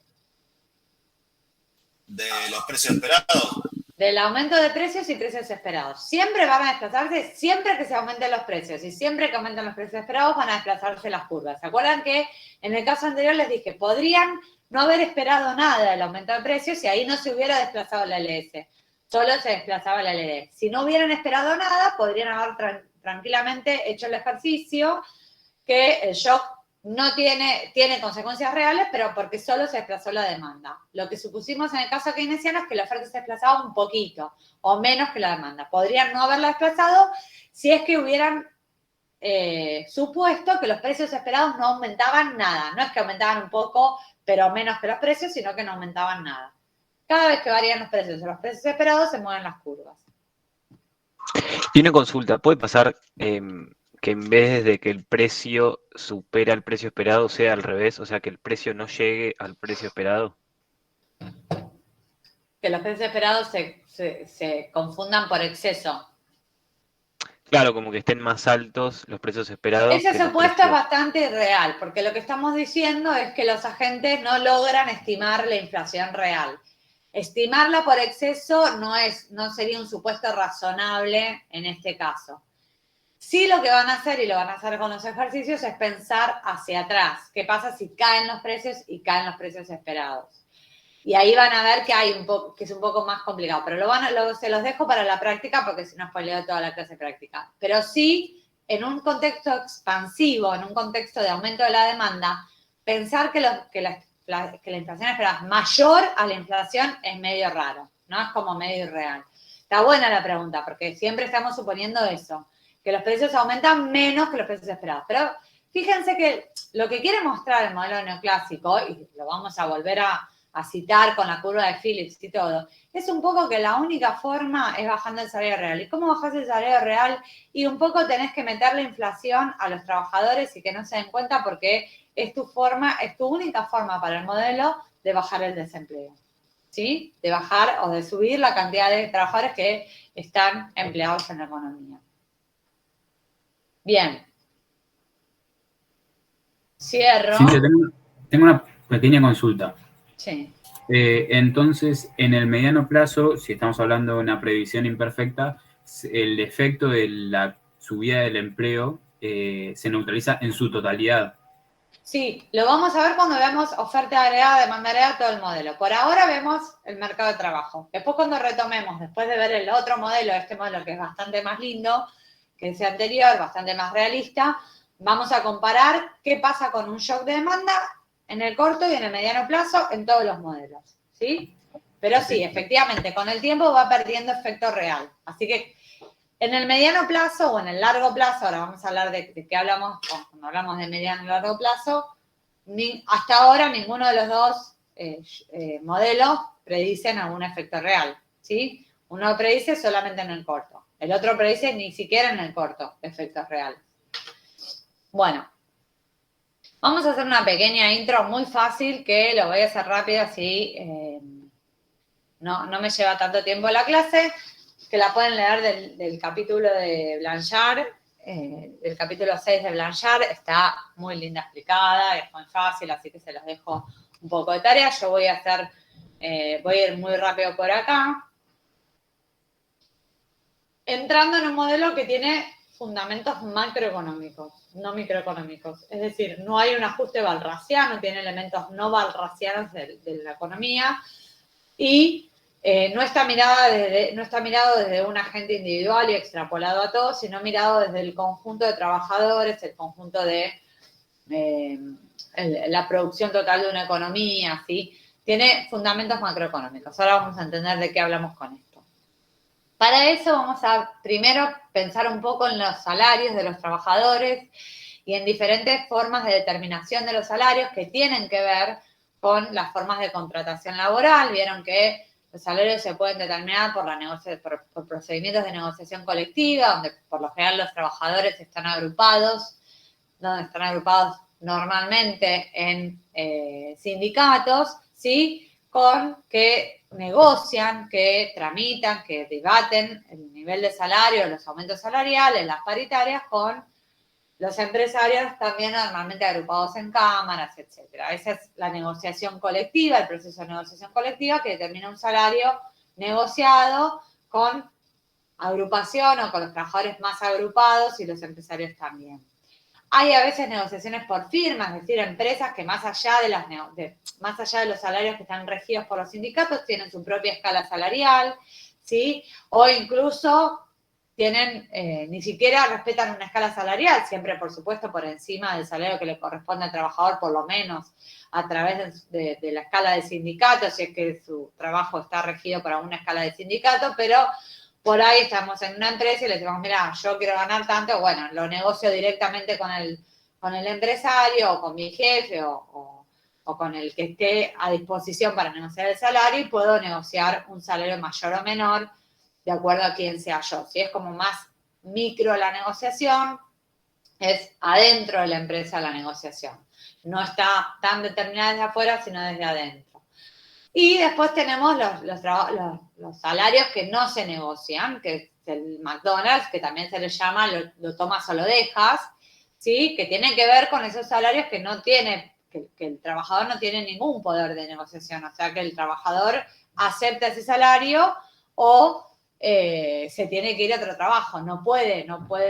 ¿De los precios esperados?
Del aumento de precios y precios esperados. Siempre van a desplazarse, siempre que se aumenten los precios y siempre que aumenten los precios esperados van a desplazarse las curvas. ¿Se acuerdan que en el caso anterior les dije, podrían no haber esperado nada del aumento de precios y ahí no se hubiera desplazado la LS, solo se desplazaba la LD. Si no hubieran esperado nada, podrían haber tranquilamente hecho el ejercicio que el shock no tiene consecuencias reales, pero porque solo se desplazó la demanda. Lo que supusimos en el caso keynesiano es que la oferta se desplazaba un poquito o menos que la demanda. Podrían no haberla desplazado si es que hubieran supuesto que los precios esperados no aumentaban nada. No es que aumentaban un poco, pero menos que los precios, sino que no aumentaban nada. Cada vez que varían los precios o los precios esperados, se mueven las curvas.
Y una consulta, ¿puede pasar que en vez de que el precio supera el precio esperado, sea al revés? O sea, que el precio no llegue al precio esperado.
Que los precios esperados se confundan por exceso.
Claro, como que estén más altos los precios esperados.
Ese
que los
supuesto es
precios.
bastante irreal, porque lo que estamos diciendo es que los agentes no logran estimar la inflación real. Estimarla por exceso no sería un supuesto razonable en este caso. Sí, lo que van a hacer, y lo van a hacer con los ejercicios, es pensar hacia atrás. ¿Qué pasa si caen los precios y caen los precios esperados? Y ahí van a ver que que es un poco más complicado. Pero se los dejo para la práctica porque si no spoileo toda la clase práctica. Pero sí, en un contexto expansivo, en un contexto de aumento de la demanda, pensar que la inflación esperada es mayor a la inflación es medio raro, ¿no? Es como medio irreal. Está buena la pregunta porque siempre estamos suponiendo eso, que los precios aumentan menos que los precios esperados. Pero fíjense que lo que quiere mostrar el modelo neoclásico, y lo vamos a volver a citar con la curva de Phillips y todo, es un poco que la única forma es bajando el salario real. ¿Y cómo bajas el salario real? Y un poco tenés que meter la inflación a los trabajadores y que no se den cuenta porque es tu única forma para el modelo de bajar el desempleo, ¿sí? De bajar o de subir la cantidad de trabajadores que están empleados en la economía. Bien. Cierro.
Sí, tengo una pequeña consulta.
Sí.
Entonces, en el mediano plazo, si estamos hablando de una previsión imperfecta, el efecto de la subida del empleo se neutraliza en su totalidad.
Sí, lo vamos a ver cuando veamos oferta agregada, demanda agregada, todo el modelo. Por ahora vemos el mercado de trabajo. Después cuando retomemos, después de ver el otro modelo, este modelo que es bastante más lindo que ese anterior, bastante más realista, vamos a comparar qué pasa con un shock de demanda en el corto y en el mediano plazo en todos los modelos, ¿sí? Pero sí, efectivamente, con el tiempo va perdiendo efecto real. Así que en el mediano plazo o en el largo plazo, ahora vamos a hablar de qué hablamos cuando hablamos de mediano y largo plazo, hasta ahora ninguno de los dos modelos predicen algún efecto real, ¿sí? Uno predice solamente en el corto, el otro predice ni siquiera en el corto efectos reales. Bueno, vamos a hacer una pequeña intro muy fácil que lo voy a hacer rápido así no me lleva tanto tiempo la clase, que la pueden leer del capítulo de Blanchard, del capítulo 6 de Blanchard, está muy linda explicada, es muy fácil, así que se los dejo un poco de tarea. Yo voy a ir muy rápido por acá. Entrando en un modelo que tiene fundamentos macroeconómicos, no microeconómicos. Es decir, no hay un ajuste balraciano, tiene elementos no balracianos de la economía y no está mirado desde un agente individual y extrapolado a todos, sino mirado desde el conjunto de trabajadores, el conjunto de la producción total de una economía, ¿sí? Tiene fundamentos macroeconómicos. Ahora vamos a entender de qué hablamos con esto. Para eso vamos a primero pensar un poco en los salarios de los trabajadores y en diferentes formas de determinación de los salarios que tienen que ver con las formas de contratación laboral. Vieron que los salarios se pueden determinar por procedimientos de negociación colectiva, donde por lo general los trabajadores están agrupados, normalmente en sindicatos, ¿sí? Con que negocian, que tramitan, que debaten el nivel de salario, los aumentos salariales, las paritarias con los empresarios también normalmente agrupados en cámaras, etcétera. Esa es la negociación colectiva, el proceso de negociación colectiva que determina un salario negociado con agrupación o con los trabajadores más agrupados y los empresarios también. Hay a veces negociaciones por firmas, es decir, empresas que más allá de los salarios que están regidos por los sindicatos tienen su propia escala salarial, ¿sí? O incluso tienen, ni siquiera respetan una escala salarial, siempre por supuesto por encima del salario que le corresponde al trabajador, por lo menos a través de la escala de sindicato, si es que su trabajo está regido por alguna escala de sindicato, pero por ahí estamos en una empresa y le decimos, mira, yo quiero ganar tanto, bueno, lo negocio directamente con el empresario o con mi jefe o con el que esté a disposición para negociar el salario y puedo negociar un salario mayor o menor de acuerdo a quién sea yo. Si es como más micro la negociación, es adentro de la empresa la negociación. No está tan determinada desde afuera, sino desde adentro. Y después tenemos los salarios que no se negocian, que es el McDonald's, que también se le llama lo tomas o lo dejas, ¿sí? Que tienen que ver con esos salarios que no tiene, que el trabajador no tiene ningún poder de negociación. O sea, que el trabajador acepta ese salario o se tiene que ir a otro trabajo, no puede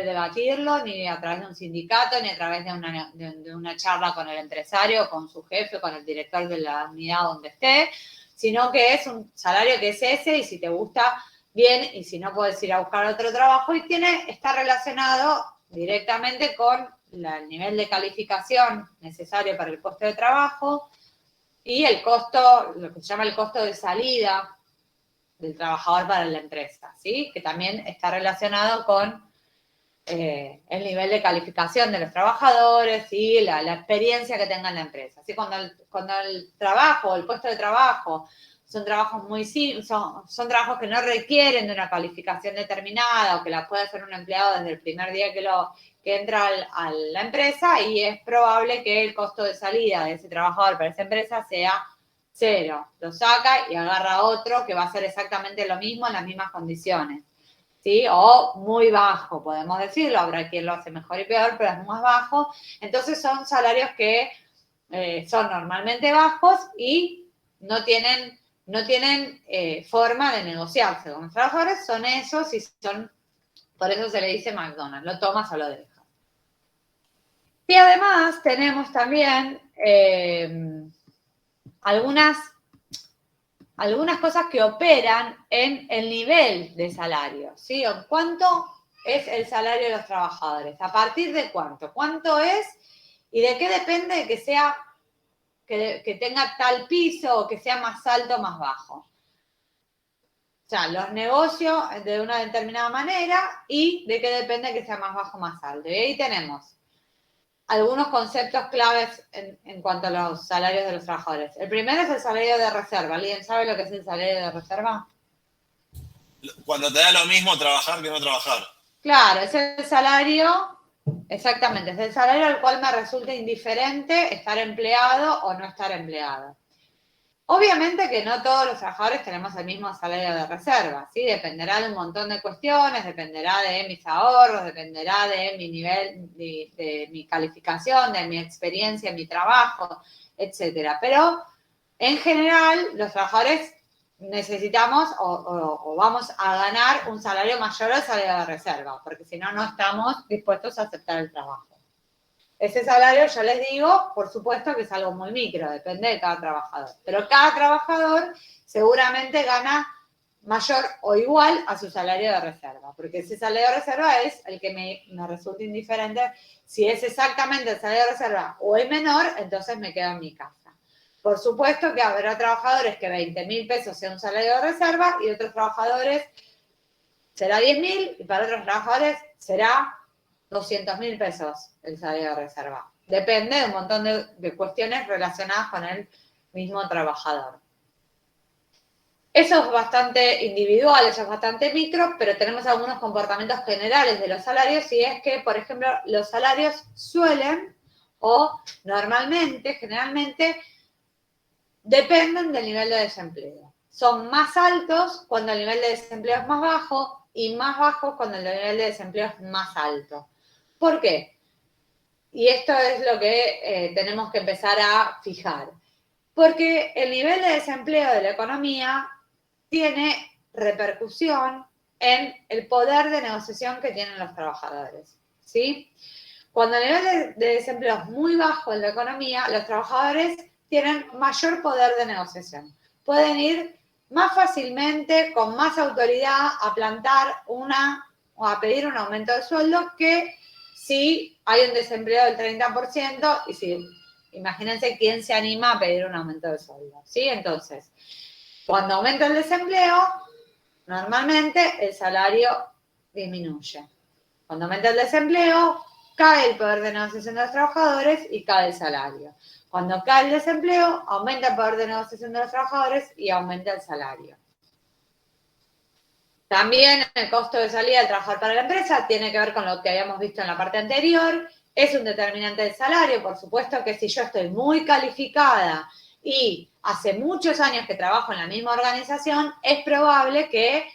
debatirlo ni a través de un sindicato, ni a través de una charla con el empresario, con su jefe, con el director de la unidad donde esté, sino que es un salario que es ese y si te gusta, bien, y si no puedes ir a buscar otro trabajo y está relacionado directamente con el nivel de calificación necesario para el puesto de trabajo y el costo, lo que se llama el costo de salida del trabajador para la empresa, ¿sí? Que también está relacionado con el nivel de calificación de los trabajadores y la experiencia que tenga en la empresa. ¿Sí? Cuando el trabajo, el puesto de trabajo, son trabajos son trabajos que no requieren de una calificación determinada o que la puede hacer un empleado desde el primer día que entra a la empresa y es probable que el costo de salida de ese trabajador para esa empresa sea 0, lo saca y agarra otro que va a hacer exactamente lo mismo en las mismas condiciones, ¿sí? O muy bajo, podemos decirlo, habrá quien lo hace mejor y peor, pero es más bajo. Entonces son salarios que son normalmente bajos y no tienen forma de negociarse con los trabajadores, son esos y por eso se le dice McDonald's, lo tomas o lo dejas. Y además tenemos también algunas cosas que operan en el nivel de salario, ¿sí? O ¿cuánto es el salario de los trabajadores? ¿A partir de cuánto? ¿Cuánto es? ¿Y de qué depende de que sea, que tenga tal piso o que sea más alto o más bajo? O sea, los negocio de una determinada manera y de qué depende que sea más bajo o más alto. Y ahí tenemos algunos conceptos claves en cuanto a los salarios de los trabajadores. El primero es el salario de reserva. ¿Alguien sabe lo que es el salario de reserva?
Cuando te da lo mismo trabajar que no trabajar.
Claro, es el salario, exactamente, es el salario al cual me resulta indiferente estar empleado o no estar empleado. Obviamente que no todos los trabajadores tenemos el mismo salario de reserva, ¿sí? Dependerá de un montón de cuestiones, dependerá de mis ahorros, dependerá de mi nivel, de mi calificación, de mi experiencia en mi trabajo, etcétera. Pero, en general, los trabajadores necesitamos o vamos a ganar un salario mayor al salario de reserva, porque si no, no estamos dispuestos a aceptar el trabajo. Ese salario, yo les digo, por supuesto que es algo muy micro, depende de cada trabajador. Pero cada trabajador seguramente gana mayor o igual a su salario de reserva, porque ese salario de reserva es el que me resulta indiferente. Si es exactamente el salario de reserva o es menor, entonces me quedo en mi casa. Por supuesto que habrá trabajadores que 20.000 pesos sea un salario de reserva y otros trabajadores será 10.000 y para otros trabajadores será 200.000 pesos el salario de reserva. Depende de un montón de cuestiones relacionadas con el mismo trabajador. Eso es bastante individual, eso es bastante micro, pero tenemos algunos comportamientos generales de los salarios y es que, por ejemplo, los salarios suelen o normalmente, generalmente, dependen del nivel de desempleo. son más altos cuando el nivel de desempleo es más bajo y más bajos cuando el nivel de desempleo es más alto. ¿Por qué? Y esto es lo que tenemos que empezar a fijar. Porque el nivel de desempleo de la economía tiene repercusión en el poder de negociación que tienen los trabajadores, ¿sí? Cuando el nivel de desempleo es muy bajo en la economía, los trabajadores tienen mayor poder de negociación. Pueden ir más fácilmente, con más autoridad, a plantar o a pedir un aumento de sueldo que si hay un desempleo del 30% y si, imagínense quién se anima a pedir un aumento de sueldo, ¿sí? Entonces, cuando aumenta el desempleo, normalmente el salario disminuye. Cuando aumenta el desempleo, cae el poder de negociación de los trabajadores y cae el salario. Cuando cae el desempleo, aumenta el poder de negociación de los trabajadores y aumenta el salario. También el costo de salida del trabajador para la empresa tiene que ver con lo que habíamos visto en la parte anterior. Es un determinante del salario. Por supuesto que si yo estoy muy calificada y hace muchos años que trabajo en la misma organización, es probable que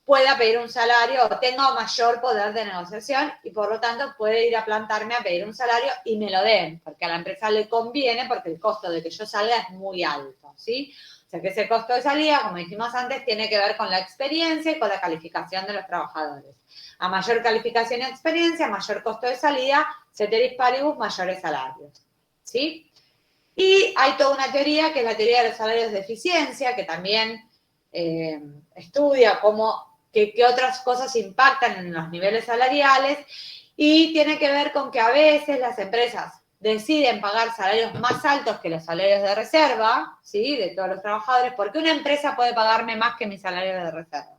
pueda pedir un salario o tenga mayor poder de negociación y por lo tanto puede ir a plantarme a pedir un salario y me lo den, porque a la empresa le conviene porque el costo de que yo salga es muy alto, ¿sí? O sea que ese costo de salida, como dijimos antes, tiene que ver con la experiencia y con la calificación de los trabajadores. A mayor calificación y experiencia, mayor costo de salida, ceteris paribus, mayores salarios, ¿sí? Y hay toda una teoría que es la teoría de los salarios de eficiencia, que también estudia qué otras cosas impactan en los niveles salariales y tiene que ver con que a veces las empresas deciden pagar salarios más altos que los salarios de reserva, ¿sí? De todos los trabajadores, porque una empresa puede pagarme más que mi salario de reserva.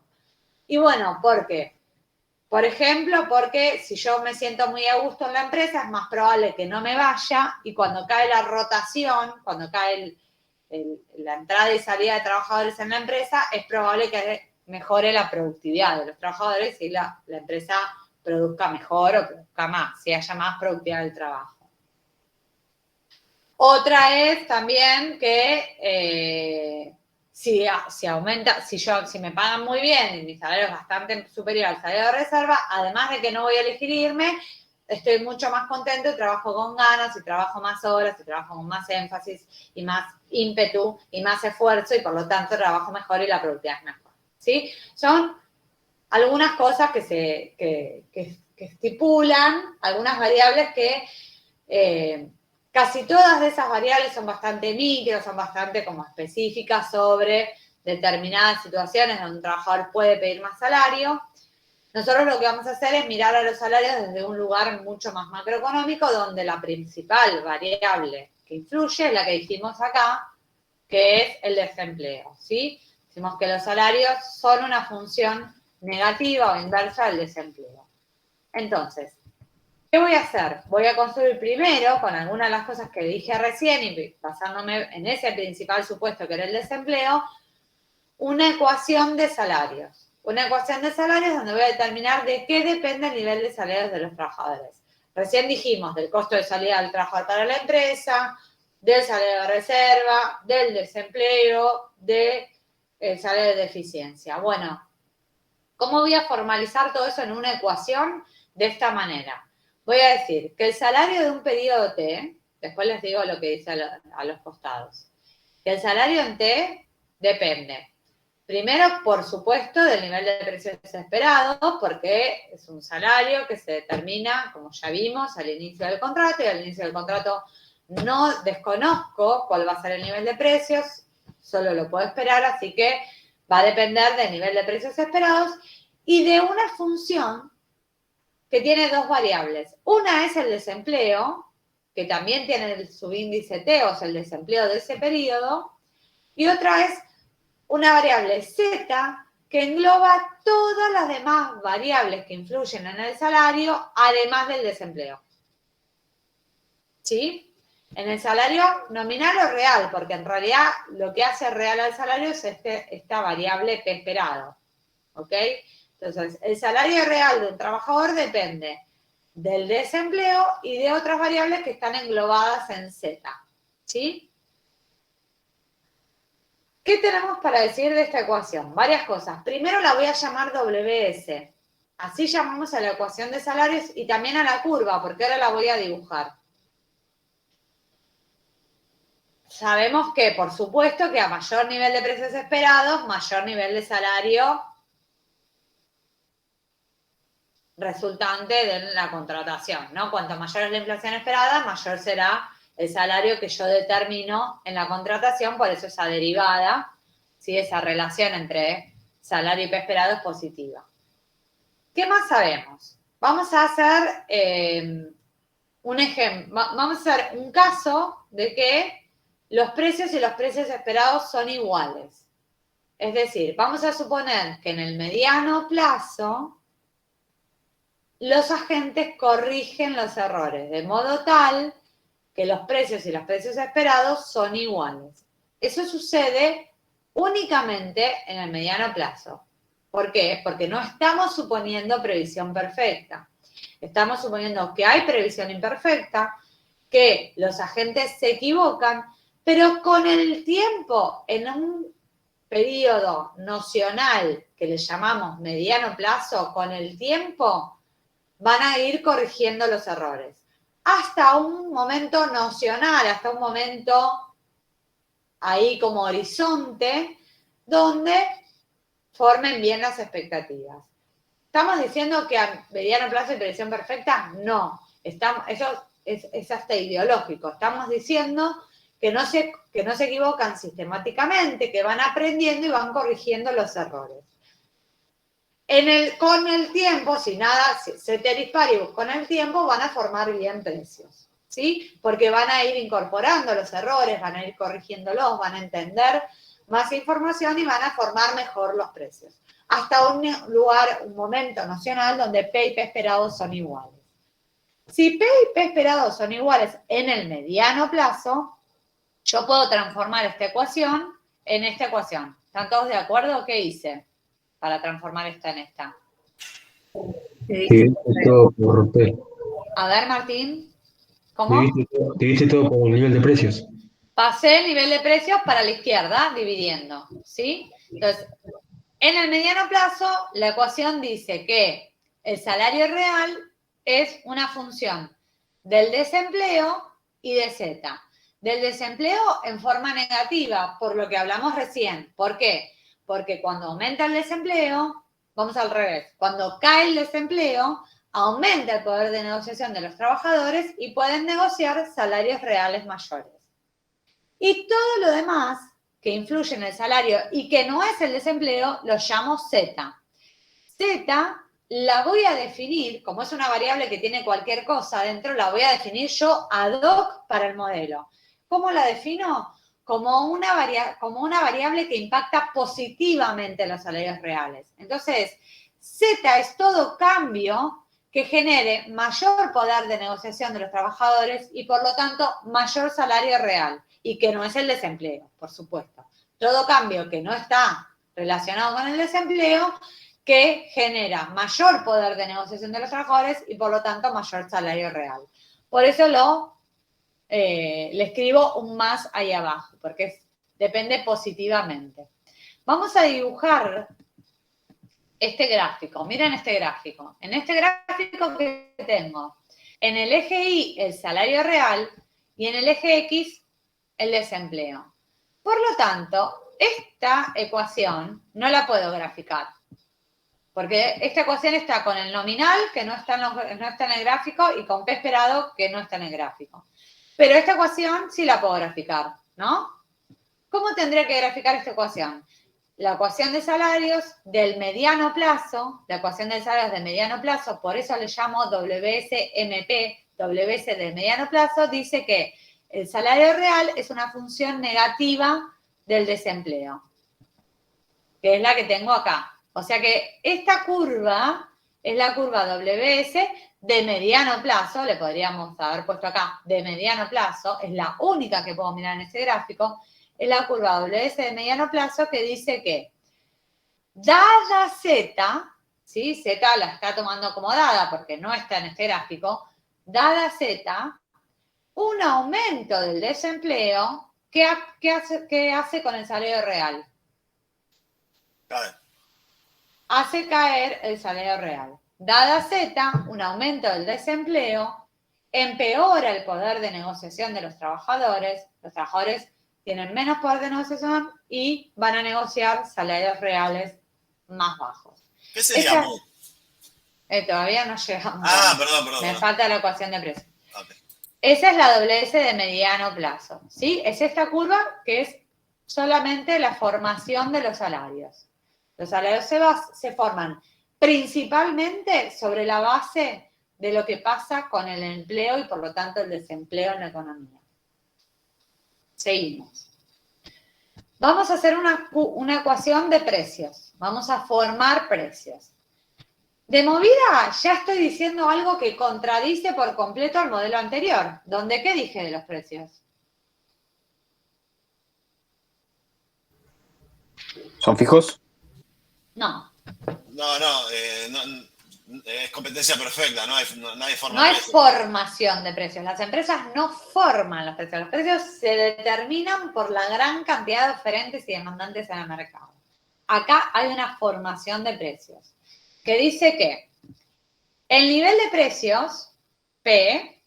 Y bueno, ¿por qué? Por ejemplo, porque si yo me siento muy a gusto en la empresa, es más probable que no me vaya y cuando cae la rotación, cuando cae la entrada y salida de trabajadores en la empresa, es probable que mejore la productividad de los trabajadores y la empresa produzca mejor o produzca más, si haya más productividad del trabajo. Otra es también que si me pagan muy bien y mi salario es bastante superior al salario de reserva, además de que no voy a elegir irme, estoy mucho más contento y trabajo con ganas y trabajo más horas y trabajo con más énfasis y más ímpetu y más esfuerzo y por lo tanto trabajo mejor y la productividad es mejor, ¿sí? Son algunas cosas que estipulan, algunas variables que casi todas de esas variables son bastante micro, son bastante como específicas sobre determinadas situaciones donde un trabajador puede pedir más salario. Nosotros lo que vamos a hacer es mirar a los salarios desde un lugar mucho más macroeconómico, donde la principal variable que influye es la que dijimos acá, que es el desempleo, ¿sí? Decimos que los salarios son una función negativa o inversa del desempleo. Entonces, ¿qué voy a hacer? Voy a construir primero, con algunas de las cosas que dije recién y basándome en ese principal supuesto que era el desempleo, una ecuación de salarios. Una ecuación de salarios donde voy a determinar de qué depende el nivel de salarios de los trabajadores. Recién dijimos del costo de salida del trabajador para la empresa, del salario de reserva, del desempleo, del salario de eficiencia. Bueno, ¿cómo voy a formalizar todo eso en una ecuación? De esta manera. Voy a decir que el salario de un periodo T, después les digo lo que dice a los costados, que el salario en T depende, primero, por supuesto, del nivel de precios esperados, porque es un salario que se determina, como ya vimos, al inicio del contrato, y al inicio del contrato no desconozco cuál va a ser el nivel de precios, solo lo puedo esperar, así que va a depender del nivel de precios esperados y de una función que tiene dos variables. Una es el desempleo, que también tiene el subíndice T, o sea, el desempleo de ese periodo, y otra es una variable Z que engloba todas las demás variables que influyen en el salario, además del desempleo. ¿Sí? En el salario nominal o real, porque en realidad lo que hace real al salario es esta variable P esperado. ¿Ok? Entonces, el salario real de un trabajador depende del desempleo y de otras variables que están englobadas en Z. ¿Sí? ¿Qué tenemos para decir de esta ecuación? Varias cosas. Primero la voy a llamar WS. Así llamamos a la ecuación de salarios y también a la curva, porque ahora la voy a dibujar. Sabemos que, por supuesto, que a mayor nivel de precios esperados, mayor nivel de salario resultante de la contratación, ¿no? Cuanto mayor es la inflación esperada, mayor será el salario que yo determino en la contratación, por eso esa derivada, ¿sí? Esa relación entre salario y P esperado es positiva. ¿Qué más sabemos? Vamos a hacer un ejemplo, vamos a hacer un caso de que los precios y los precios esperados son iguales. Es decir, vamos a suponer que en el mediano plazo los agentes corrigen los errores, de modo tal que los precios y los precios esperados son iguales. Eso sucede únicamente en el mediano plazo. ¿Por qué? Porque no estamos suponiendo previsión perfecta. Estamos suponiendo que hay previsión imperfecta, que los agentes se equivocan, pero con el tiempo, en un periodo nocional que le llamamos mediano plazo, con el tiempo van a ir corrigiendo los errores. Hasta un momento nocional, hasta un momento ahí como horizonte, donde formen bien las expectativas. ¿Estamos diciendo que a mediano plazo hay previsión perfecta? No. Eso es hasta ideológico. Estamos diciendo que no se equivocan sistemáticamente, que van aprendiendo y van corrigiendo los errores. Con el tiempo, si nada, ceteris paribus, con el tiempo van a formar bien precios, ¿sí? Porque van a ir incorporando los errores, van a ir corrigiéndolos, van a entender más información y van a formar mejor los precios. Hasta un momento nocional donde P y P esperados son iguales. Si P y P esperados son iguales en el mediano plazo, yo puedo transformar esta ecuación en esta ecuación. ¿Están todos de acuerdo? ¿Qué hice para transformar esta en esta?
Dividiste todo por P.
A ver, Martín. ¿Cómo?
Dividiste todo por el nivel de precios.
Pasé el nivel de precios para la izquierda, dividiendo, ¿sí? Entonces, en el mediano plazo, la ecuación dice que el salario real es una función del desempleo y de Z. Del desempleo en forma negativa, por lo que hablamos recién. ¿Por qué? Porque cuando aumenta el desempleo, vamos al revés, cuando cae el desempleo, aumenta el poder de negociación de los trabajadores y pueden negociar salarios reales mayores. Y todo lo demás que influye en el salario y que no es el desempleo, lo llamo Z. Z la voy a definir, como es una variable que tiene cualquier cosa dentro, la voy a definir yo ad hoc para el modelo. ¿Cómo la defino? Como una variable que impacta positivamente en los salarios reales. Entonces, Z es todo cambio que genere mayor poder de negociación de los trabajadores y, por lo tanto, mayor salario real. Y que no es el desempleo, por supuesto. Todo cambio que no está relacionado con el desempleo, que genera mayor poder de negociación de los trabajadores y, por lo tanto, mayor salario real. Por eso le escribo un más ahí abajo, porque depende positivamente. Vamos a dibujar este gráfico. Miren este gráfico. En este gráfico que tengo, en el eje Y el salario real y en el eje X el desempleo. Por lo tanto, esta ecuación no la puedo graficar, porque esta ecuación está con el nominal, que no está en el gráfico, y con P esperado, que no está en el gráfico. Pero esta ecuación sí la puedo graficar, ¿no? ¿Cómo tendría que graficar esta ecuación? La ecuación de salarios del mediano plazo, la ecuación de salarios del mediano plazo, por eso le llamo WSMP, WS del mediano plazo, dice que el salario real es una función negativa del desempleo, que es la que tengo acá. O sea que esta curva es la curva WS de mediano plazo, le podríamos haber puesto acá, de mediano plazo, es la única que puedo mirar en este gráfico, es la curva WS de mediano plazo que dice que, dada Z, ¿sí? Z la está tomando como dada porque no está en este gráfico, dada Z, un aumento del desempleo ¿qué hace con el salario real? Hace caer el salario real. Dada Z, un aumento del desempleo empeora el poder de negociación de los trabajadores. Los trabajadores tienen menos poder de negociación y van a negociar salarios reales más bajos.
¿Qué sería MU?
Todavía no llegamos.
Perdón.
Me falta la ecuación de precios.
Okay.
Esa es la WS de mediano plazo, ¿sí? Es esta curva que es solamente la formación de los salarios. Los salarios se forman principalmente sobre la base de lo que pasa con el empleo y por lo tanto el desempleo en la economía. Seguimos. Vamos a hacer una ecuación de precios. Vamos a formar precios. De movida ya estoy diciendo algo que contradice por completo al modelo anterior. ¿Dónde qué dije de los precios?
¿Son fijos?
No.
No, es competencia perfecta, no hay forma.
No hay formación de precios. Las empresas no forman los precios. Los precios se determinan por la gran cantidad de oferentes y demandantes en el mercado. Acá hay una formación de precios que dice que el nivel de precios, P,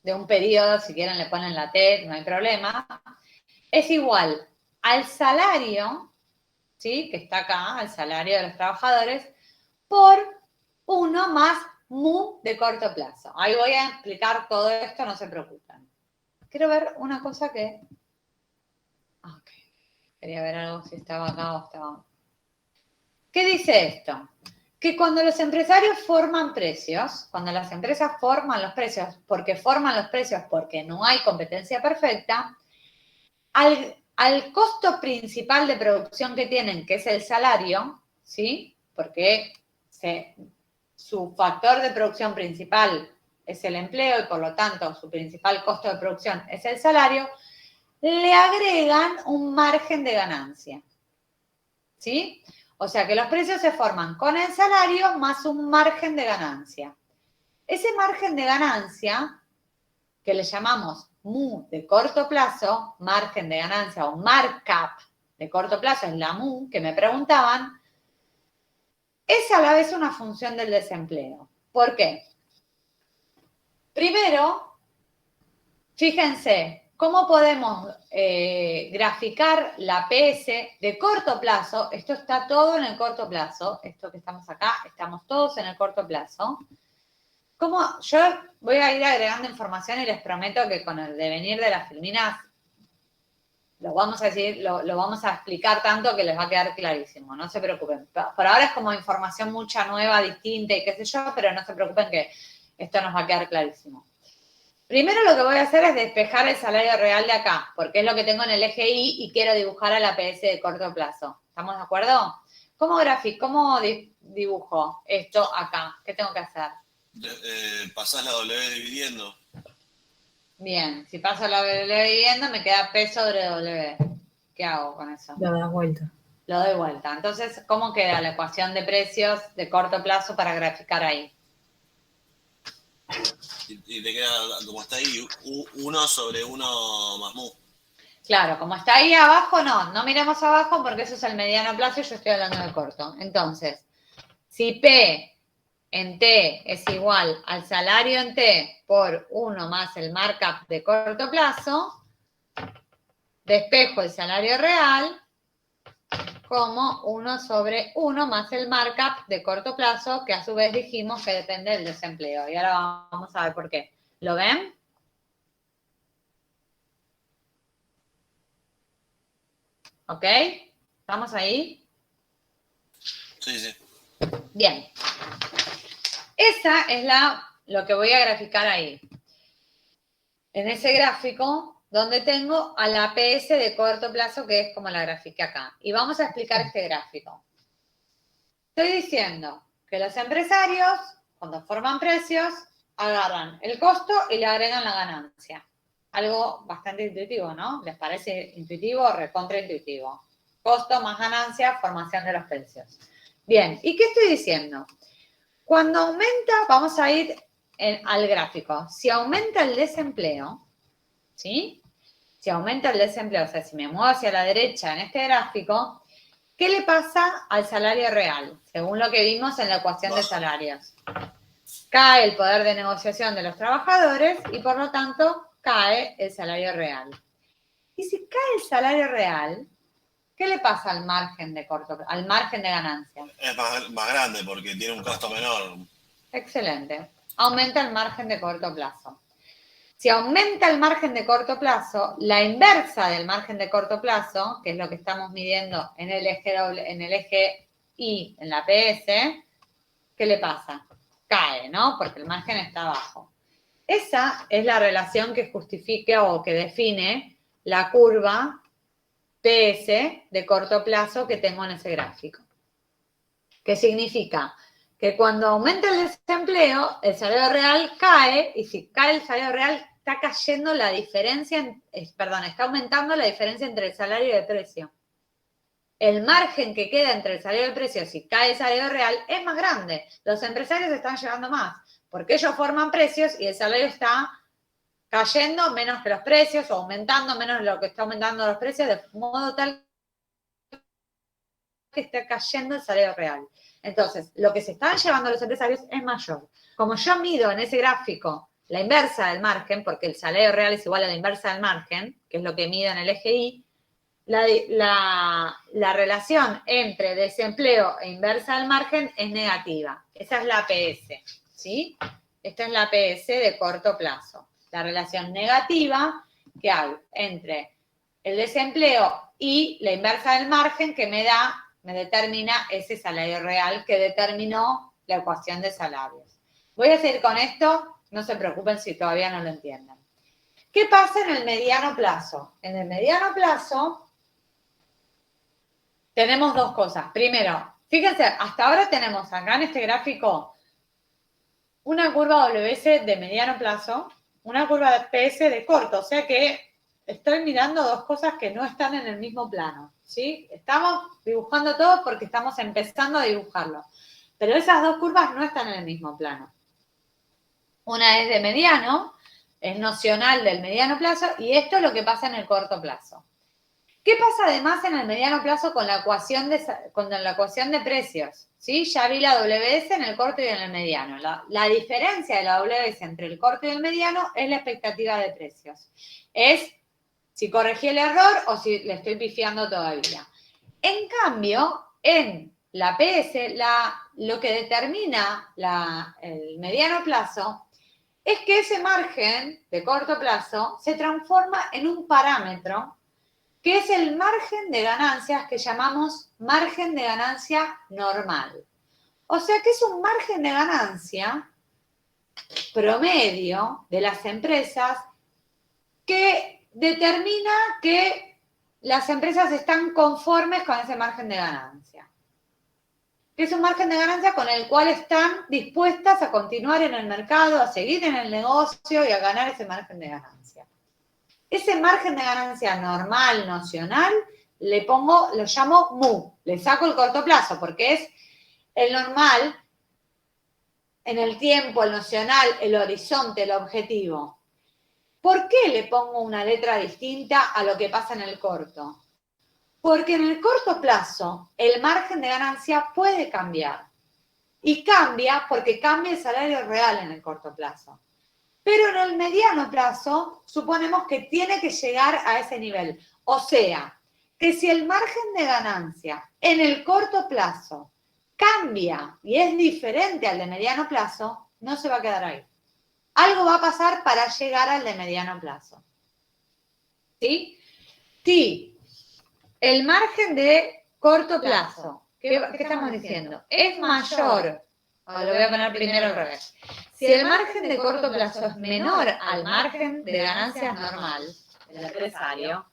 de un periodo, si quieren le ponen la T, no hay problema, es igual al salario, ¿sí? Que está acá, al salario de los trabajadores, por 1 más mu de corto plazo. Ahí voy a explicar todo esto, no se preocupen. Quiero ver una cosa que... Ok. Quería ver algo si estaba acá o estaba... ¿Qué dice esto? Que cuando los empresarios forman precios, cuando las empresas forman los precios porque no hay competencia perfecta, al costo principal de producción que tienen, que es el salario, ¿sí? Porque su factor de producción principal es el empleo y por lo tanto su principal costo de producción es el salario, le agregan un margen de ganancia, ¿sí? O sea que los precios se forman con el salario más un margen de ganancia. Ese margen de ganancia, que le llamamos mu de corto plazo, margen de ganancia o markup de corto plazo, es la mu que me preguntaban, es a la vez una función del desempleo. ¿Por qué? Primero, fíjense, ¿cómo podemos graficar la PS de corto plazo? Esto está todo en el corto plazo. Esto que estamos acá, estamos todos en el corto plazo. Yo voy a ir agregando información y les prometo que con el devenir de las filminas lo vamos a decir, lo vamos a explicar tanto que les va a quedar clarísimo. No se preocupen. Por ahora es como información mucha, nueva, distinta y qué sé yo, pero no se preocupen que esto nos va a quedar clarísimo. Primero lo que voy a hacer es despejar el salario real de acá, porque es lo que tengo en el eje Y y quiero dibujar a la PS de corto plazo. ¿Estamos de acuerdo? ¿Cómo dibujo esto acá? ¿Qué tengo que hacer?
Pasás la W dividiendo.
Bien, si paso la W dividiendo me queda P sobre W. ¿Qué hago con eso?
Lo das vuelta.
Lo doy vuelta. Entonces, ¿cómo queda la ecuación de precios de corto plazo para graficar ahí?
Y te queda, como está ahí, 1 sobre 1 más mu.
Claro, como está ahí abajo, no miremos abajo porque eso es el mediano plazo y yo estoy hablando del corto. Entonces, si P en T es igual al salario en T por 1 más el markup de corto plazo, despejo el salario real como 1 sobre 1 más el markup de corto plazo, que a su vez dijimos que depende del desempleo. Y ahora vamos a ver por qué. ¿Lo ven? ¿Ok? ¿Estamos ahí?
Sí.
Bien. Esa es lo que voy a graficar ahí. En ese gráfico donde tengo a la PS de corto plazo, que es como la grafiqué acá. Y vamos a explicar este gráfico. Estoy diciendo que los empresarios, cuando forman precios, agarran el costo y le agregan la ganancia. Algo bastante intuitivo, ¿no? ¿Les parece intuitivo o recontraintuitivo? Costo más ganancia, formación de los precios. Bien, ¿y qué estoy diciendo? Cuando aumenta, vamos a ir al gráfico. Si aumenta el desempleo, ¿sí? si aumenta el desempleo, o sea, si me muevo hacia la derecha en este gráfico, ¿qué le pasa al salario real? Según lo que vimos en la ecuación de salarios. Cae el poder de negociación de los trabajadores y, por lo tanto, cae el salario real. Y si cae el salario real, ¿qué le pasa al margen de al margen de ganancia?
Es más grande porque tiene un costo menor.
Excelente. Aumenta el margen de corto plazo. Si aumenta el margen de corto plazo, la inversa del margen de corto plazo, que es lo que estamos midiendo en el eje Y, en la PS, ¿qué le pasa? Cae, ¿no? Porque el margen está abajo. Esa es la relación que justifica o que define la curva PS de corto plazo que tengo en ese gráfico. ¿Qué significa? Que cuando aumenta el desempleo, el salario real cae, y si cae el salario real, está cayendo la diferencia, está aumentando la diferencia entre el salario y el precio. El margen que queda entre el salario y el precio, si cae el salario real, es más grande. Los empresarios están llevando más, porque ellos forman precios y el salario está cayendo menos que los precios, o aumentando menos de lo que está aumentando los precios, de modo tal que está cayendo el salario real. Entonces, lo que se están llevando los empresarios es mayor. Como yo mido en ese gráfico la inversa del margen, porque el salario real es igual a la inversa del margen, que es lo que mido en el eje Y, la relación entre desempleo e inversa del margen es negativa. Esa es la PS, ¿sí? Esta es la PS de corto plazo. La relación negativa que hay entre el desempleo y la inversa del margen que me determina ese salario real que determinó la ecuación de salarios. Voy a seguir con esto, no se preocupen si todavía no lo entienden. ¿Qué pasa en el mediano plazo? En el mediano plazo tenemos dos cosas. Primero, fíjense, hasta ahora tenemos acá en este gráfico una curva WS de mediano plazo, una curva de PS de corto, o sea que estoy mirando dos cosas que no están en el mismo plano, ¿sí? Estamos dibujando todo porque estamos empezando a dibujarlo, pero esas dos curvas no están en el mismo plano. Una es de mediano, es nocional del mediano plazo, y esto es lo que pasa en el corto plazo. ¿Qué pasa además en el mediano plazo con la ecuación de precios? ¿Sí? Ya vi la WS en el corto y en el mediano. La diferencia de la WS entre el corto y el mediano es la expectativa de precios. Es si corregí el error o si le estoy pifiando todavía. En cambio, en la PS, lo que determina el mediano plazo es que ese margen de corto plazo se transforma en un parámetro que es el margen de ganancias que llamamos margen de ganancia normal. O sea que es un margen de ganancia promedio de las empresas que determina que las empresas están conformes con ese margen de ganancia. Que es un margen de ganancia con el cual están dispuestas a continuar en el mercado, a seguir en el negocio y a ganar ese margen de ganancia. Ese margen de ganancia normal, nocional, lo llamo MU. Le saco el corto plazo porque es el normal en el tiempo, el nocional, el horizonte, el objetivo. ¿Por qué le pongo una letra distinta a lo que pasa en el corto? Porque en el corto plazo el margen de ganancia puede cambiar. Y cambia porque cambia el salario real en el corto plazo. Pero en el mediano plazo suponemos que tiene que llegar a ese nivel. O sea, que si el margen de ganancia en el corto plazo cambia y es diferente al de mediano plazo, no se va a quedar ahí. Algo va a pasar para llegar al de mediano plazo. ¿Sí? Si el margen de corto plazo, ¿qué estamos diciendo? Es mayor. Lo voy a poner primero al revés. Si el margen de corto plazo es menor al margen de ganancias normal del empresario,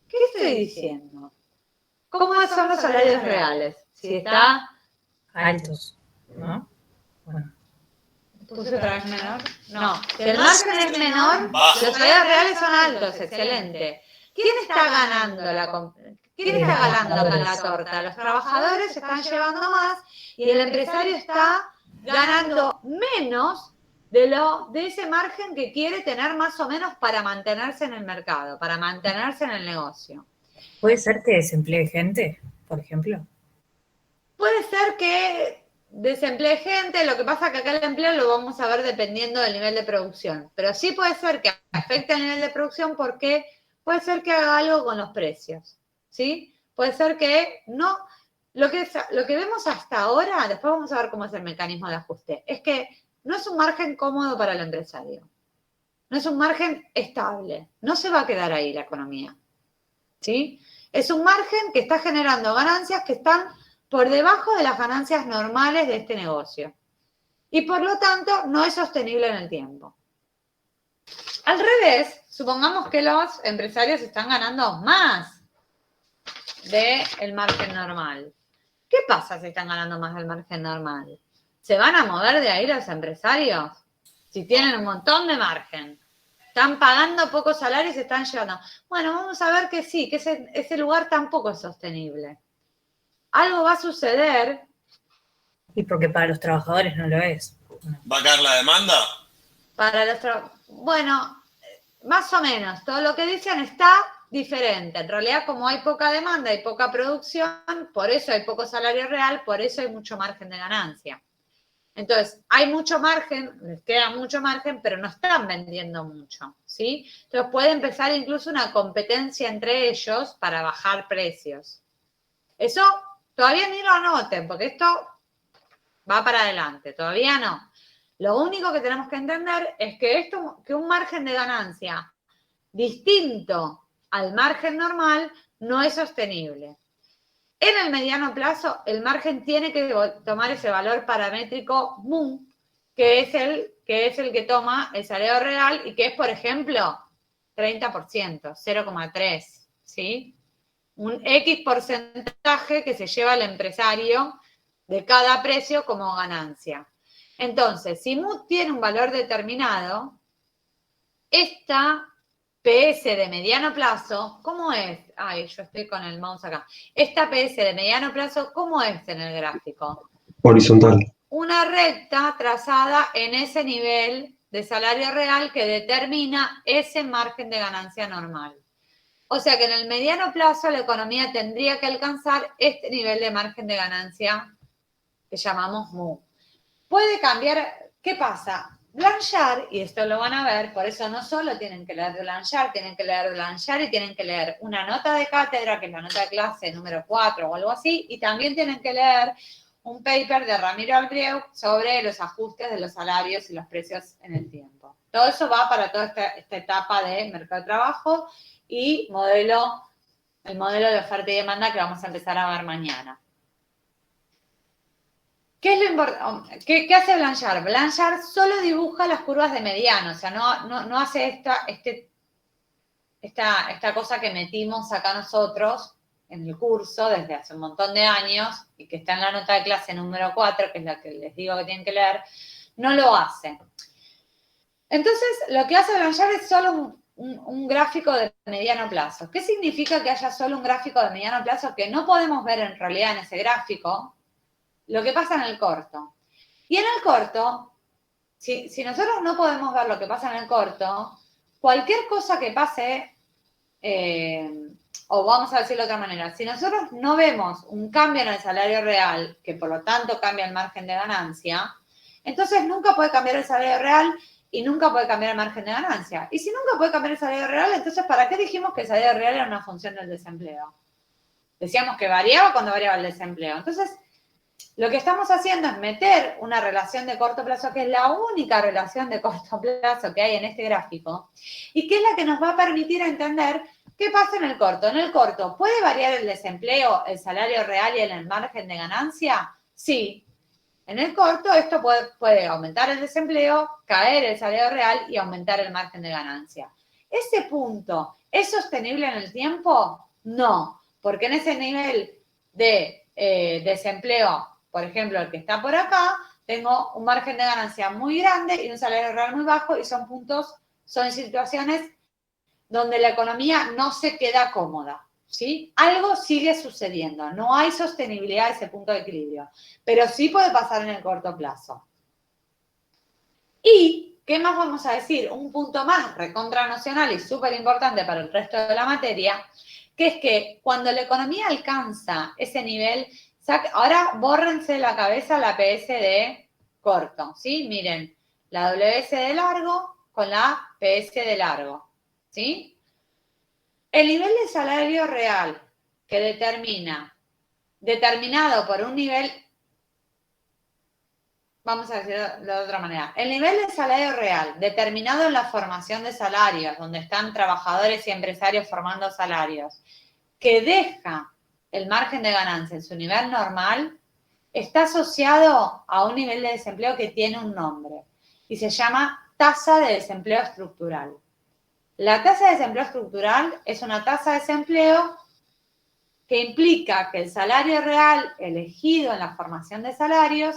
¿qué estoy diciendo? ¿Cómo son los salarios reales? Si está
Altos, ¿no? Bueno.
¿Puse otra vez menor? No. Si el margen es menor, los salarios reales son altos, excelente. ¿Quién está ganando con la torta? Los trabajadores se están llevando más y el empresario está ganando menos de ese margen que quiere tener más o menos para mantenerse en el mercado, para mantenerse en el negocio.
¿Puede ser que desemplee gente, por ejemplo?
Puede ser que desemplee gente, lo que pasa es que acá el empleo lo vamos a ver dependiendo del nivel de producción, pero sí puede ser que afecte al nivel de producción porque puede ser que haga algo con los precios, ¿sí? Puede ser que no, lo que vemos hasta ahora, después vamos a ver cómo es el mecanismo de ajuste, es que no es un margen cómodo para el empresario, no es un margen estable, no se va a quedar ahí la economía, ¿sí? Es un margen que está generando ganancias que están por debajo de las ganancias normales de este negocio. Y por lo tanto, no es sostenible en el tiempo. Al revés, supongamos que los empresarios están ganando más del margen normal. ¿Qué pasa si están ganando más del margen normal? ¿Se van a mover de ahí los empresarios? Si tienen un montón de margen. Están pagando pocos salarios y se están llevando. Bueno, vamos a ver que sí, que ese lugar tampoco es sostenible. Algo va a suceder.
Y porque para los trabajadores no lo es.
¿Va a caer la demanda?
Bueno, más o menos. Todo lo que dicen está diferente. En realidad, como hay poca demanda y poca producción, por eso hay poco salario real, por eso hay mucho margen de ganancia. Entonces, hay mucho margen, les queda mucho margen, pero no están vendiendo mucho, ¿sí? Entonces, puede empezar incluso una competencia entre ellos para bajar precios. Eso todavía ni lo anoten, porque esto va para adelante, todavía no. Lo único que tenemos que entender es que un margen de ganancia distinto al margen normal no es sostenible. En el mediano plazo, el margen tiene que tomar ese valor paramétrico MU, que es el que toma el salario real y que es, por ejemplo, 30%, 0,3, ¿sí? Un X porcentaje que se lleva el empresario de cada precio como ganancia. Entonces, si MU tiene un valor determinado, esta PS de mediano plazo, ¿cómo es? Ay, yo estoy con el mouse acá. Esta PS de mediano plazo, ¿cómo es en el gráfico?
Horizontal.
Una recta trazada en ese nivel de salario real que determina ese margen de ganancia normal. O sea que en el mediano plazo la economía tendría que alcanzar este nivel de margen de ganancia que llamamos MU. Puede cambiar, ¿qué pasa? Blanchard, y esto lo van a ver, por eso no solo tienen que leer Blanchard, tienen que leer Blanchard y tienen que leer una nota de cátedra, que es la nota de clase número 4 o algo así, y también tienen que leer un paper de Ramiro Albrieu sobre los ajustes de los salarios y los precios en el tiempo. Todo eso va para toda esta etapa de mercado de trabajo y el modelo de oferta y demanda que vamos a empezar a ver mañana. ¿Qué es lo importante? ¿Qué hace Blanchard? Blanchard solo dibuja las curvas de mediano, o sea, no hace esta cosa que metimos acá nosotros en el curso desde hace un montón de años y que está en la nota de clase número 4, que es la que les digo que tienen que leer, no lo hace. Entonces, lo que hace Blanchard es solo un gráfico de mediano plazo. ¿Qué significa que haya solo un gráfico de mediano plazo que no podemos ver en realidad en ese gráfico? Lo que pasa en el corto. Y en el corto, si nosotros no podemos ver lo que pasa en el corto, cualquier cosa que pase, o vamos a decirlo de otra manera, si nosotros no vemos un cambio en el salario real, que por lo tanto cambia el margen de ganancia, entonces nunca puede cambiar el salario real y nunca puede cambiar el margen de ganancia. Y si nunca puede cambiar el salario real, entonces ¿para qué dijimos que el salario real era una función del desempleo? Decíamos que variaba cuando variaba el desempleo. Entonces, lo que estamos haciendo es meter una relación de corto plazo, que es la única relación de corto plazo que hay en este gráfico, y que es la que nos va a permitir entender qué pasa en el corto. En el corto, ¿puede variar el desempleo, el salario real y el margen de ganancia? Sí. En el corto, esto puede aumentar el desempleo, caer el salario real y aumentar el margen de ganancia. ¿Ese punto es sostenible en el tiempo? No, porque en ese nivel de desempleo, por ejemplo, el que está por acá, tengo un margen de ganancia muy grande y un salario real muy bajo y son situaciones donde la economía no se queda cómoda, ¿sí? Algo sigue sucediendo, no hay sostenibilidad a ese punto de equilibrio, pero sí puede pasar en el corto plazo. Y, ¿qué más vamos a decir? Un punto más recontranocional y súper importante para el resto de la materia, que es que cuando la economía alcanza ese nivel, ahora bórrense de la cabeza la PS de corto, ¿sí? Miren, la WS de largo con la PS de largo, ¿sí? El nivel de salario real que determinado por un nivel, vamos a decirlo de otra manera, el nivel de salario real determinado en la formación de salarios, donde están trabajadores y empresarios formando salarios, que deja el margen de ganancia en su nivel normal, está asociado a un nivel de desempleo que tiene un nombre y se llama tasa de desempleo estructural. La tasa de desempleo estructural es una tasa de desempleo que implica que el salario real elegido en la formación de salarios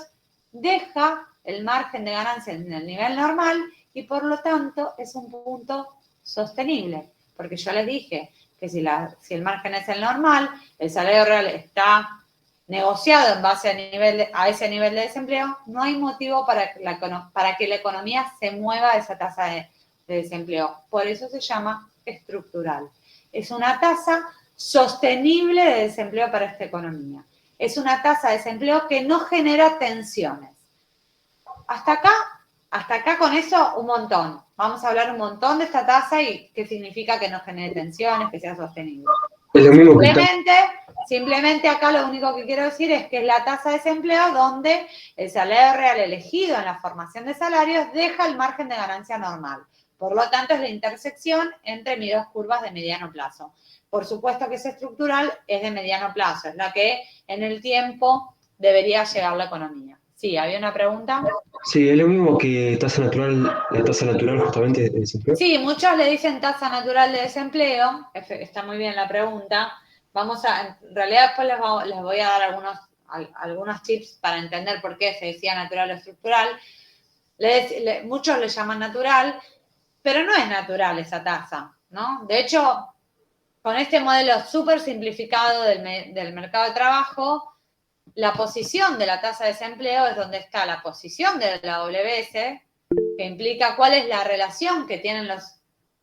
deja el margen de ganancia en el nivel normal y por lo tanto es un punto sostenible, porque yo les dije que si el margen es el normal, el salario real está negociado en base a ese nivel de desempleo, no hay motivo para que la economía se mueva a esa tasa de desempleo. Por eso se llama estructural. Es una tasa sostenible de desempleo para esta economía. Es una tasa de desempleo que no genera tensiones. Hasta acá con eso un montón. Vamos a hablar un montón de esta tasa y qué significa que no genere tensiones, que sea sostenible.
Es lo mismo que
Simplemente acá lo único que quiero decir es que es la tasa de desempleo donde el salario real elegido en la formación de salarios deja el margen de ganancia normal. Por lo tanto, es la intersección entre mis dos curvas de mediano plazo. Por supuesto que es estructural, es de mediano plazo, es la que en el tiempo debería llegar la economía. Sí, ¿había una pregunta?
Sí, es lo mismo que tasa natural, la tasa natural justamente de desempleo.
Sí, muchos le dicen tasa natural de desempleo, está muy bien la pregunta. En realidad después les voy a dar algunos tips para entender por qué se decía natural o estructural. Muchos le llaman natural, pero no es natural esa tasa, ¿no? De hecho, con este modelo súper simplificado del mercado de trabajo, la posición de la tasa de desempleo es donde está la posición de la WS, que implica cuál es la relación que tienen los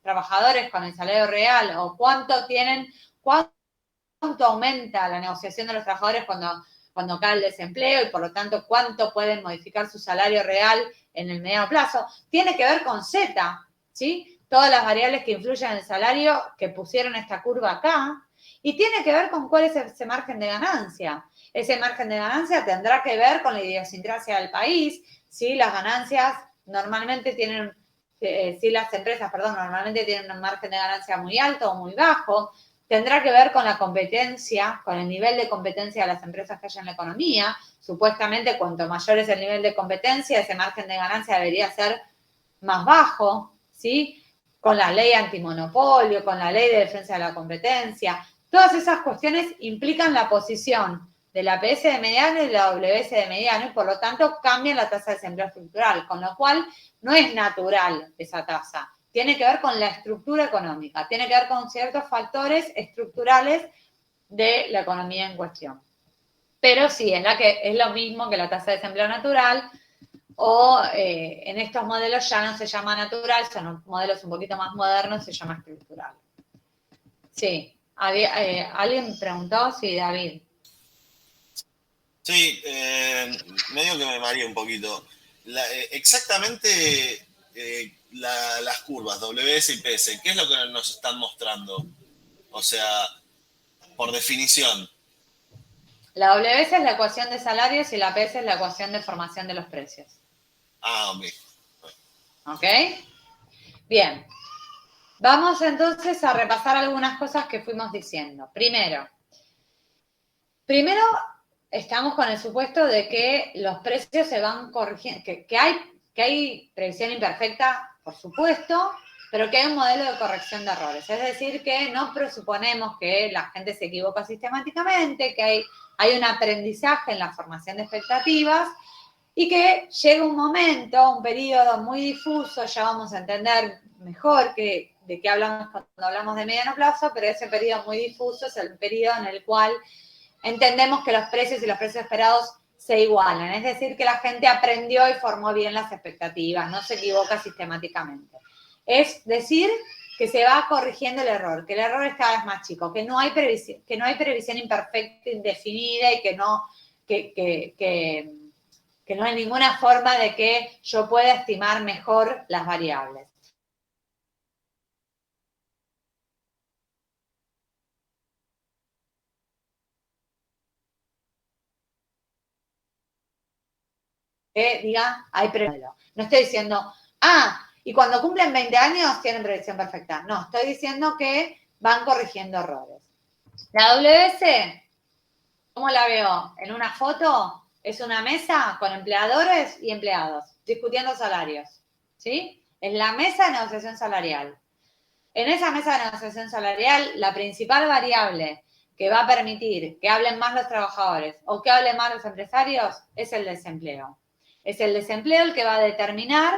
trabajadores con el salario real o cuánto aumenta la negociación de los trabajadores cuando cae el desempleo y por lo tanto cuánto pueden modificar su salario real en el mediano plazo. Tiene que ver con Z, ¿sí? Todas las variables que influyen en el salario que pusieron esta curva acá y tiene que ver con cuál es ese margen de ganancia. Ese margen de ganancia tendrá que ver con la idiosincrasia del país, si las ganancias normalmente tienen, si las empresas, normalmente tienen un margen de ganancia muy alto o muy bajo, tendrá que ver con la competencia, con el nivel de competencia de las empresas que hay en la economía. Supuestamente, cuanto mayor es el nivel de competencia, ese margen de ganancia debería ser más bajo, ¿sí? Con la ley antimonopolio, con la ley de defensa de la competencia. Todas esas cuestiones implican la posición de la PS de mediano y de la WS de mediano y por lo tanto cambian la tasa de desempleo estructural, con lo cual no es natural esa tasa. Tiene que ver con la estructura económica, tiene que ver con ciertos factores estructurales de la economía en cuestión. Pero sí, es lo mismo que la tasa de desempleo natural o en estos modelos ya no se llama natural, son modelos un poquito más modernos, se llama estructural. Sí, ¿alguien preguntó? Sí, David.
Sí, medio que me mareé un poquito. Exactamente las curvas WS y PS, ¿qué es lo que nos están mostrando? O sea, por definición.
La WS es la ecuación de salarios y la PS es la ecuación de formación de los precios.
Ah, ok.
¿Ok? Bien. Vamos entonces a repasar algunas cosas que fuimos diciendo. Primero, estamos con el supuesto de que los precios se van corrigiendo, que hay previsión imperfecta, por supuesto, pero que hay un modelo de corrección de errores. Es decir, que no presuponemos que la gente se equivoca sistemáticamente, que hay un aprendizaje en la formación de expectativas y que llega un momento, un periodo muy difuso, ya vamos a entender mejor de qué hablamos cuando hablamos de mediano plazo, pero ese periodo muy difuso es el periodo en el cual entendemos que los precios y los precios esperados se igualan. Es decir, que la gente aprendió y formó bien las expectativas, no se equivoca sistemáticamente. Es decir, que se va corrigiendo el error, que el error es cada vez más chico, que no hay previsión imperfecta, indefinida y que no hay ninguna forma de que yo pueda estimar mejor las variables. Diga, hay previsión. No estoy diciendo, y cuando cumplen 20 años tienen previsión perfecta. No, estoy diciendo que van corrigiendo errores. La WS, ¿cómo la veo? En una foto es una mesa con empleadores y empleados discutiendo salarios, ¿sí? Es la mesa de negociación salarial. En esa mesa de negociación salarial, la principal variable que va a permitir que hablen más los trabajadores o que hablen más los empresarios es el desempleo. Es el desempleo el que va a determinar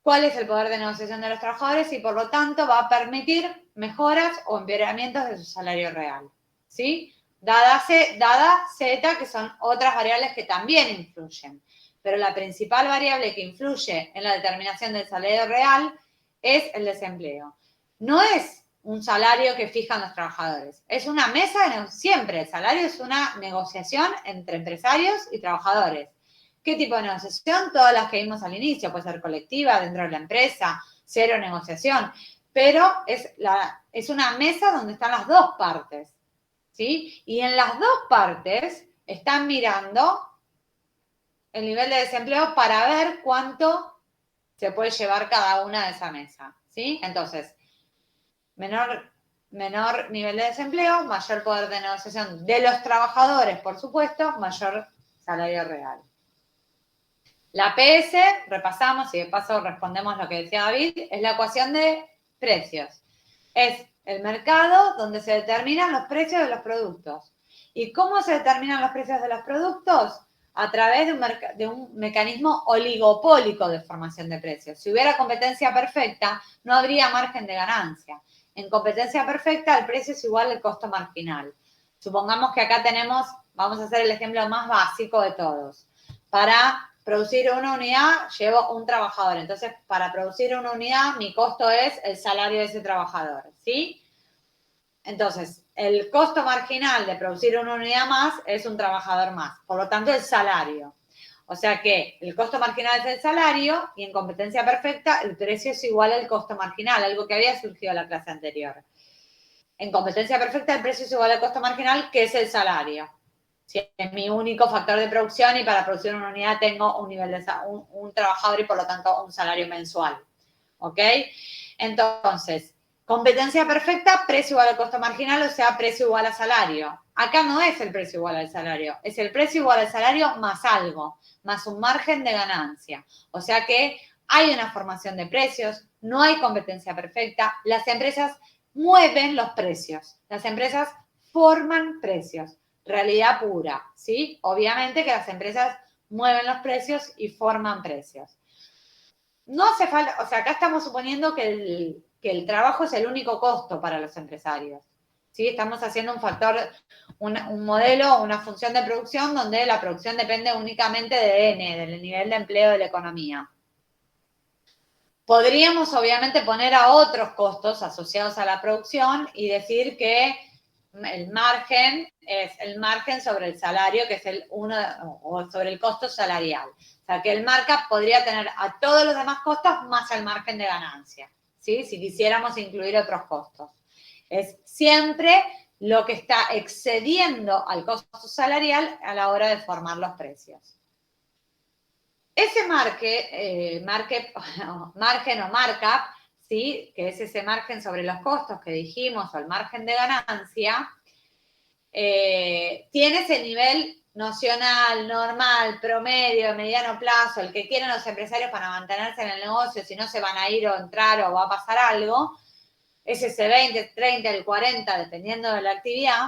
cuál es el poder de negociación de los trabajadores y, por lo tanto, va a permitir mejoras o empeoramientos de su salario real, ¿sí? Dada Z, que son otras variables que también influyen. Pero la principal variable que influye en la determinación del salario real es el desempleo. No es un salario que fijan los trabajadores. Es una mesa, siempre el salario es una negociación entre empresarios y trabajadores. ¿Qué tipo de negociación? Todas las que vimos al inicio, puede ser colectiva, dentro de la empresa, cero negociación, pero es una mesa donde están las dos partes, ¿sí? Y en las dos partes están mirando el nivel de desempleo para ver cuánto se puede llevar cada una de esa mesa, ¿sí? Entonces, menor nivel de desempleo, mayor poder de negociación de los trabajadores, por supuesto, mayor salario real. La PS, repasamos y de paso respondemos lo que decía David, es la ecuación de precios. Es el mercado donde se determinan los precios de los productos. ¿Y cómo se determinan los precios de los productos? A través de un mecanismo oligopólico de formación de precios. Si hubiera competencia perfecta, no habría margen de ganancia. En competencia perfecta, el precio es igual al costo marginal. Supongamos que acá tenemos, vamos a hacer el ejemplo más básico de todos. Para producir una unidad, llevo un trabajador. Entonces, para producir una unidad, mi costo es el salario de ese trabajador, ¿sí? Entonces, el costo marginal de producir una unidad más es un trabajador más. Por lo tanto, el salario. O sea que el costo marginal es el salario y en competencia perfecta el precio es igual al costo marginal, algo que había surgido en la clase anterior. En competencia perfecta el precio es igual al costo marginal, que es el salario. Si es mi único factor de producción y para producir una unidad tengo un trabajador y por lo tanto un salario mensual. ¿Ok? Entonces, competencia perfecta, precio igual al costo marginal, o sea, precio igual a salario. Acá no es el precio igual al salario, es el precio igual al salario más algo, más un margen de ganancia. O sea que hay una formación de precios, no hay competencia perfecta, las empresas mueven los precios, las empresas forman precios. Realidad pura, ¿sí? Obviamente que las empresas mueven los precios y forman precios. No hace falta, o sea, acá estamos suponiendo que el trabajo es el único costo para los empresarios, ¿sí? Estamos haciendo un factor, un modelo, una función de producción donde la producción depende únicamente de N, del nivel de empleo de la economía. Podríamos, obviamente, poner a otros costos asociados a la producción y decir que el margen es el margen sobre el salario, que es o sobre el costo salarial. O sea, que el markup podría tener a todos los demás costos más el margen de ganancia, ¿sí? Si quisiéramos incluir otros costos. Es siempre lo que está excediendo al costo salarial a la hora de formar los precios. Ese margen o markup, ¿sí? Que es ese margen sobre los costos que dijimos, o el margen de ganancia, tiene ese nivel nocional, normal, promedio, mediano plazo, el que quieren los empresarios para mantenerse en el negocio, si no se van a ir o entrar o va a pasar algo, es ese 20, 30, el 40, dependiendo de la actividad,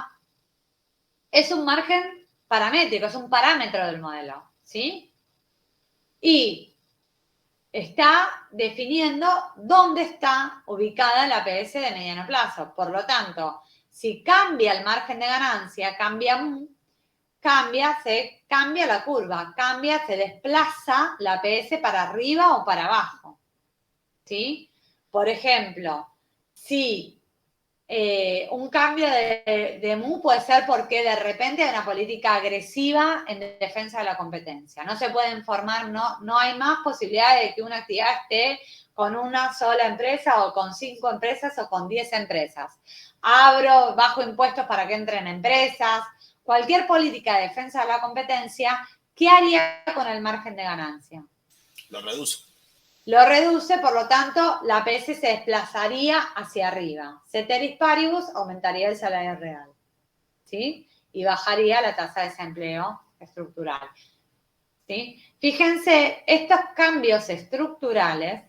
es un margen paramétrico, es un parámetro del modelo, ¿sí? Y está definiendo dónde está ubicada la PS de mediano plazo. Por lo tanto, si cambia el margen de ganancia, cambia se cambia la curva, se desplaza la PS para arriba o para abajo, ¿sí? Por ejemplo, si un cambio de MU puede ser porque de repente hay una política agresiva en defensa de la competencia. No se pueden formar, no hay más posibilidad de que una actividad esté con una sola empresa o con 5 empresas o con 10 empresas. Bajo impuestos para que entren empresas. Cualquier política de defensa de la competencia, ¿qué haría con el margen de ganancia?
Lo reduce.
Lo reduce, por lo tanto, la PS se desplazaría hacia arriba. Ceteris paribus, aumentaría el salario real, ¿sí? Y bajaría la tasa de desempleo estructural, ¿sí? Fíjense, estos cambios estructurales,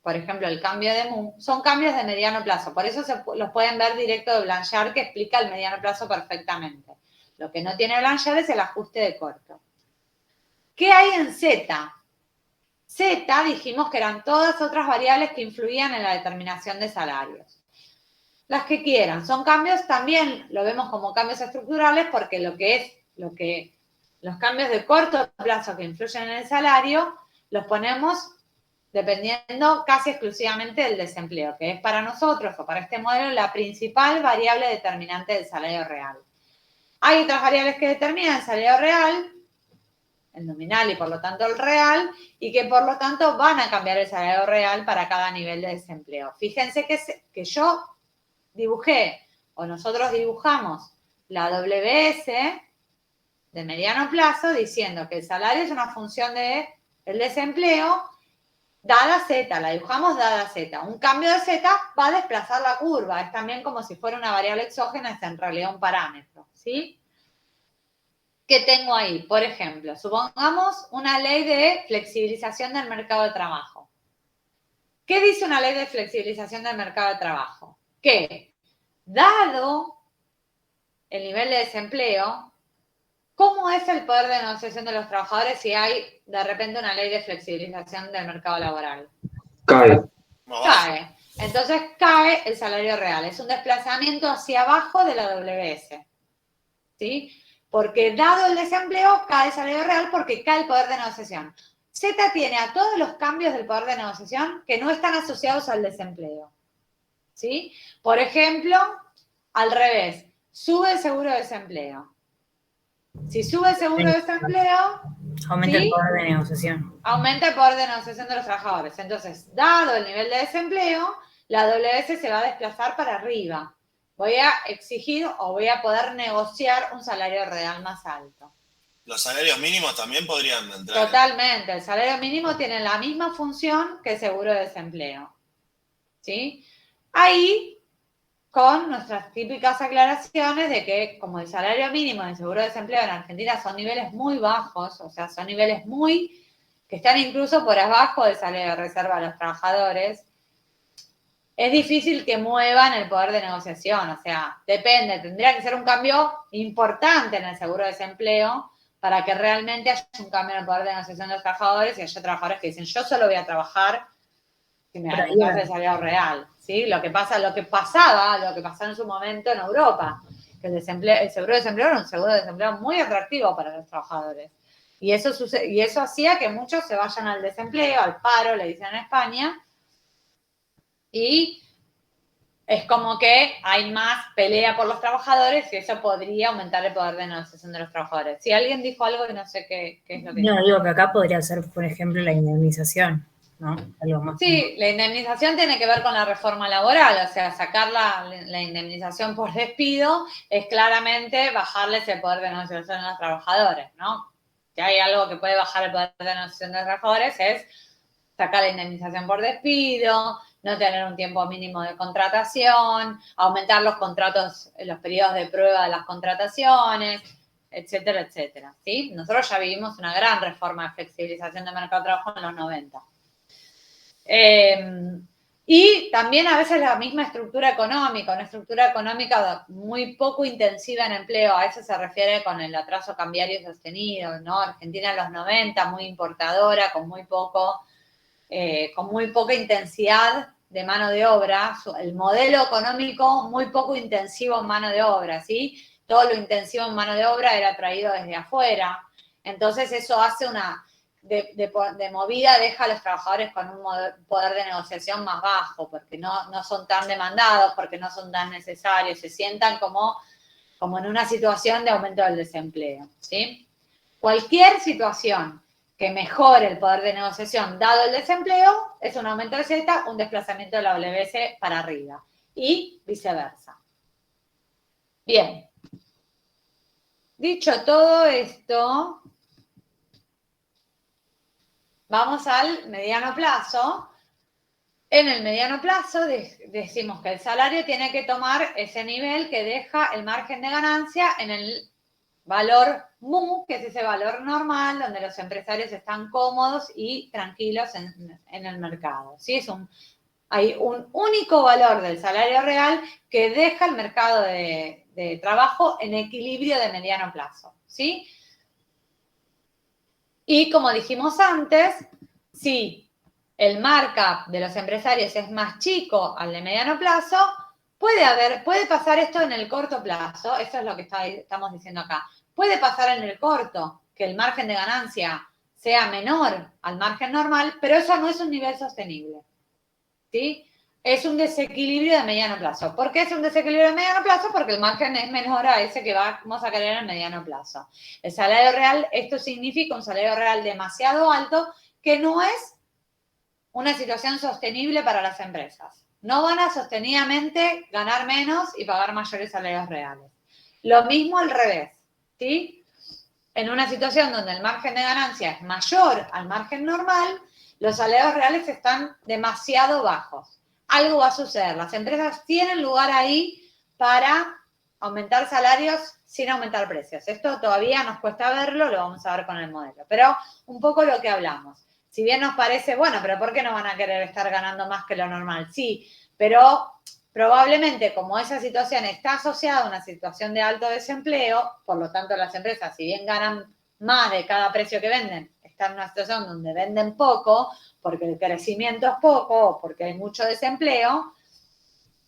por ejemplo, el cambio de MU, son cambios de mediano plazo. Por eso los pueden ver directo de Blanchard, que explica el mediano plazo perfectamente. Lo que no tiene Blanchard es el ajuste de corto. ¿Qué hay en Z? Z, dijimos que eran todas otras variables que influían en la determinación de salarios. Las que quieran. Son cambios, también lo vemos como cambios estructurales, porque los cambios de corto plazo que influyen en el salario, los ponemos dependiendo casi exclusivamente del desempleo, que es para nosotros o para este modelo la principal variable determinante del salario real. Hay otras variables que determinan el salario real, el nominal y por lo tanto el real, y que por lo tanto van a cambiar el salario real para cada nivel de desempleo. Fíjense que yo dibujé, o nosotros dibujamos, la WS de mediano plazo diciendo que el salario es una función del desempleo dada Z, la dibujamos dada Z. Un cambio de Z va a desplazar la curva, es también como si fuera una variable exógena, es en realidad un parámetro, ¿sí? ¿Qué tengo ahí? Por ejemplo, supongamos una ley de flexibilización del mercado de trabajo. ¿Qué dice una ley de flexibilización del mercado de trabajo? Que, dado el nivel de desempleo, ¿cómo es el poder de negociación de los trabajadores si hay de repente una ley de flexibilización del mercado laboral?
Cae.
Cae. Entonces cae el salario real. Es un desplazamiento hacia abajo de la WS. ¿Sí? Porque dado el desempleo, cae el salario real porque cae el poder de negociación. Z tiene a todos los cambios del poder de negociación que no están asociados al desempleo. ¿Sí? Por ejemplo, al revés, sube el seguro de desempleo. Si sube el seguro de desempleo,
aumenta
¿sí?
el poder de negociación.
Aumenta el poder de negociación de los trabajadores. Entonces, dado el nivel de desempleo, la WS se va a desplazar para arriba. Voy a exigir o voy a poder negociar un salario real más alto.
Los salarios mínimos también podrían entrar.
Totalmente. El salario mínimo tiene la misma función que el seguro de desempleo. ¿Sí? Ahí, con nuestras típicas aclaraciones de que como el salario mínimo y el seguro de desempleo en Argentina son niveles muy bajos, o sea, son niveles que están incluso por abajo del salario de reserva de los trabajadores, es difícil que muevan el poder de negociación, o sea, depende, tendría que ser un cambio importante en el seguro de desempleo para que realmente haya un cambio en el poder de negociación de los trabajadores y haya trabajadores que dicen, yo solo voy a trabajar si me aumentas el salario real, ¿sí? Lo que pasaba en su momento en Europa, que el seguro de desempleo era un seguro de desempleo muy atractivo para los trabajadores. Y eso hacía que muchos se vayan al desempleo, al paro, le dicen en España, y es como que hay más pelea por los trabajadores y eso podría aumentar el poder de negociación de los trabajadores. Si alguien dijo algo y no sé qué es lo que dijo.
No, digo que acá podría ser, por ejemplo, la indemnización, ¿no? Algo más.
Sí, la indemnización tiene que ver con la reforma laboral, o sea, sacar la indemnización por despido es claramente bajarles el poder de negociación a los trabajadores, ¿no? Si hay algo que puede bajar el poder de negociación de los trabajadores es sacar la indemnización por despido, no tener un tiempo mínimo de contratación, aumentar los contratos, los periodos de prueba de las contrataciones, etcétera, etcétera, ¿sí? Nosotros ya vivimos una gran reforma de flexibilización del mercado de trabajo en los 90. Y también a veces la misma estructura económica, una estructura económica muy poco intensiva en empleo, a eso se refiere con el atraso cambiario sostenido, ¿no? Argentina en los 90, muy importadora, con muy poca intensidad de mano de obra, el modelo económico muy poco intensivo en mano de obra, ¿sí? todo lo intensivo en mano de obra era traído desde afuera. Entonces eso hace una de movida, deja a los trabajadores con un poder de negociación más bajo, porque no son tan demandados, porque no son tan necesarios, se sientan como en una situación de aumento del desempleo, ¿sí? Cualquier situación que mejore el poder de negociación dado el desempleo es un aumento de Z, un desplazamiento de la WS para arriba y viceversa. Bien. Dicho todo esto, vamos al mediano plazo. En el mediano plazo decimos que el salario tiene que tomar ese nivel que deja el margen de ganancia en el valor MU, que es ese valor normal donde los empresarios están cómodos y tranquilos en el mercado. ¿Sí? Hay un único valor del salario real que deja el mercado de trabajo en equilibrio de mediano plazo. ¿Sí? Y como dijimos antes, si el markup de los empresarios es más chico al de mediano plazo, puede pasar esto en el corto plazo, eso es lo que estamos diciendo acá. Puede pasar en el corto, que el margen de ganancia sea menor al margen normal, pero eso no es un nivel sostenible, ¿sí? Es un desequilibrio de mediano plazo. ¿Por qué es un desequilibrio de mediano plazo? Porque el margen es menor a ese que vamos a querer en el mediano plazo. El salario real, esto significa un salario real demasiado alto que no es una situación sostenible para las empresas. No van a sostenidamente ganar menos y pagar mayores salarios reales. Lo mismo al revés, ¿sí? En una situación donde el margen de ganancia es mayor al margen normal, los salarios reales están demasiado bajos. Algo va a suceder. Las empresas tienen lugar ahí para aumentar salarios sin aumentar precios. Esto todavía nos cuesta verlo, lo vamos a ver con el modelo. Pero un poco lo que hablamos. Si bien nos parece, bueno, pero ¿por qué no van a querer estar ganando más que lo normal? Sí, pero probablemente como esa situación está asociada a una situación de alto desempleo, por lo tanto las empresas, si bien ganan más de cada precio que venden, están en una situación donde venden poco, porque el crecimiento es poco o porque hay mucho desempleo,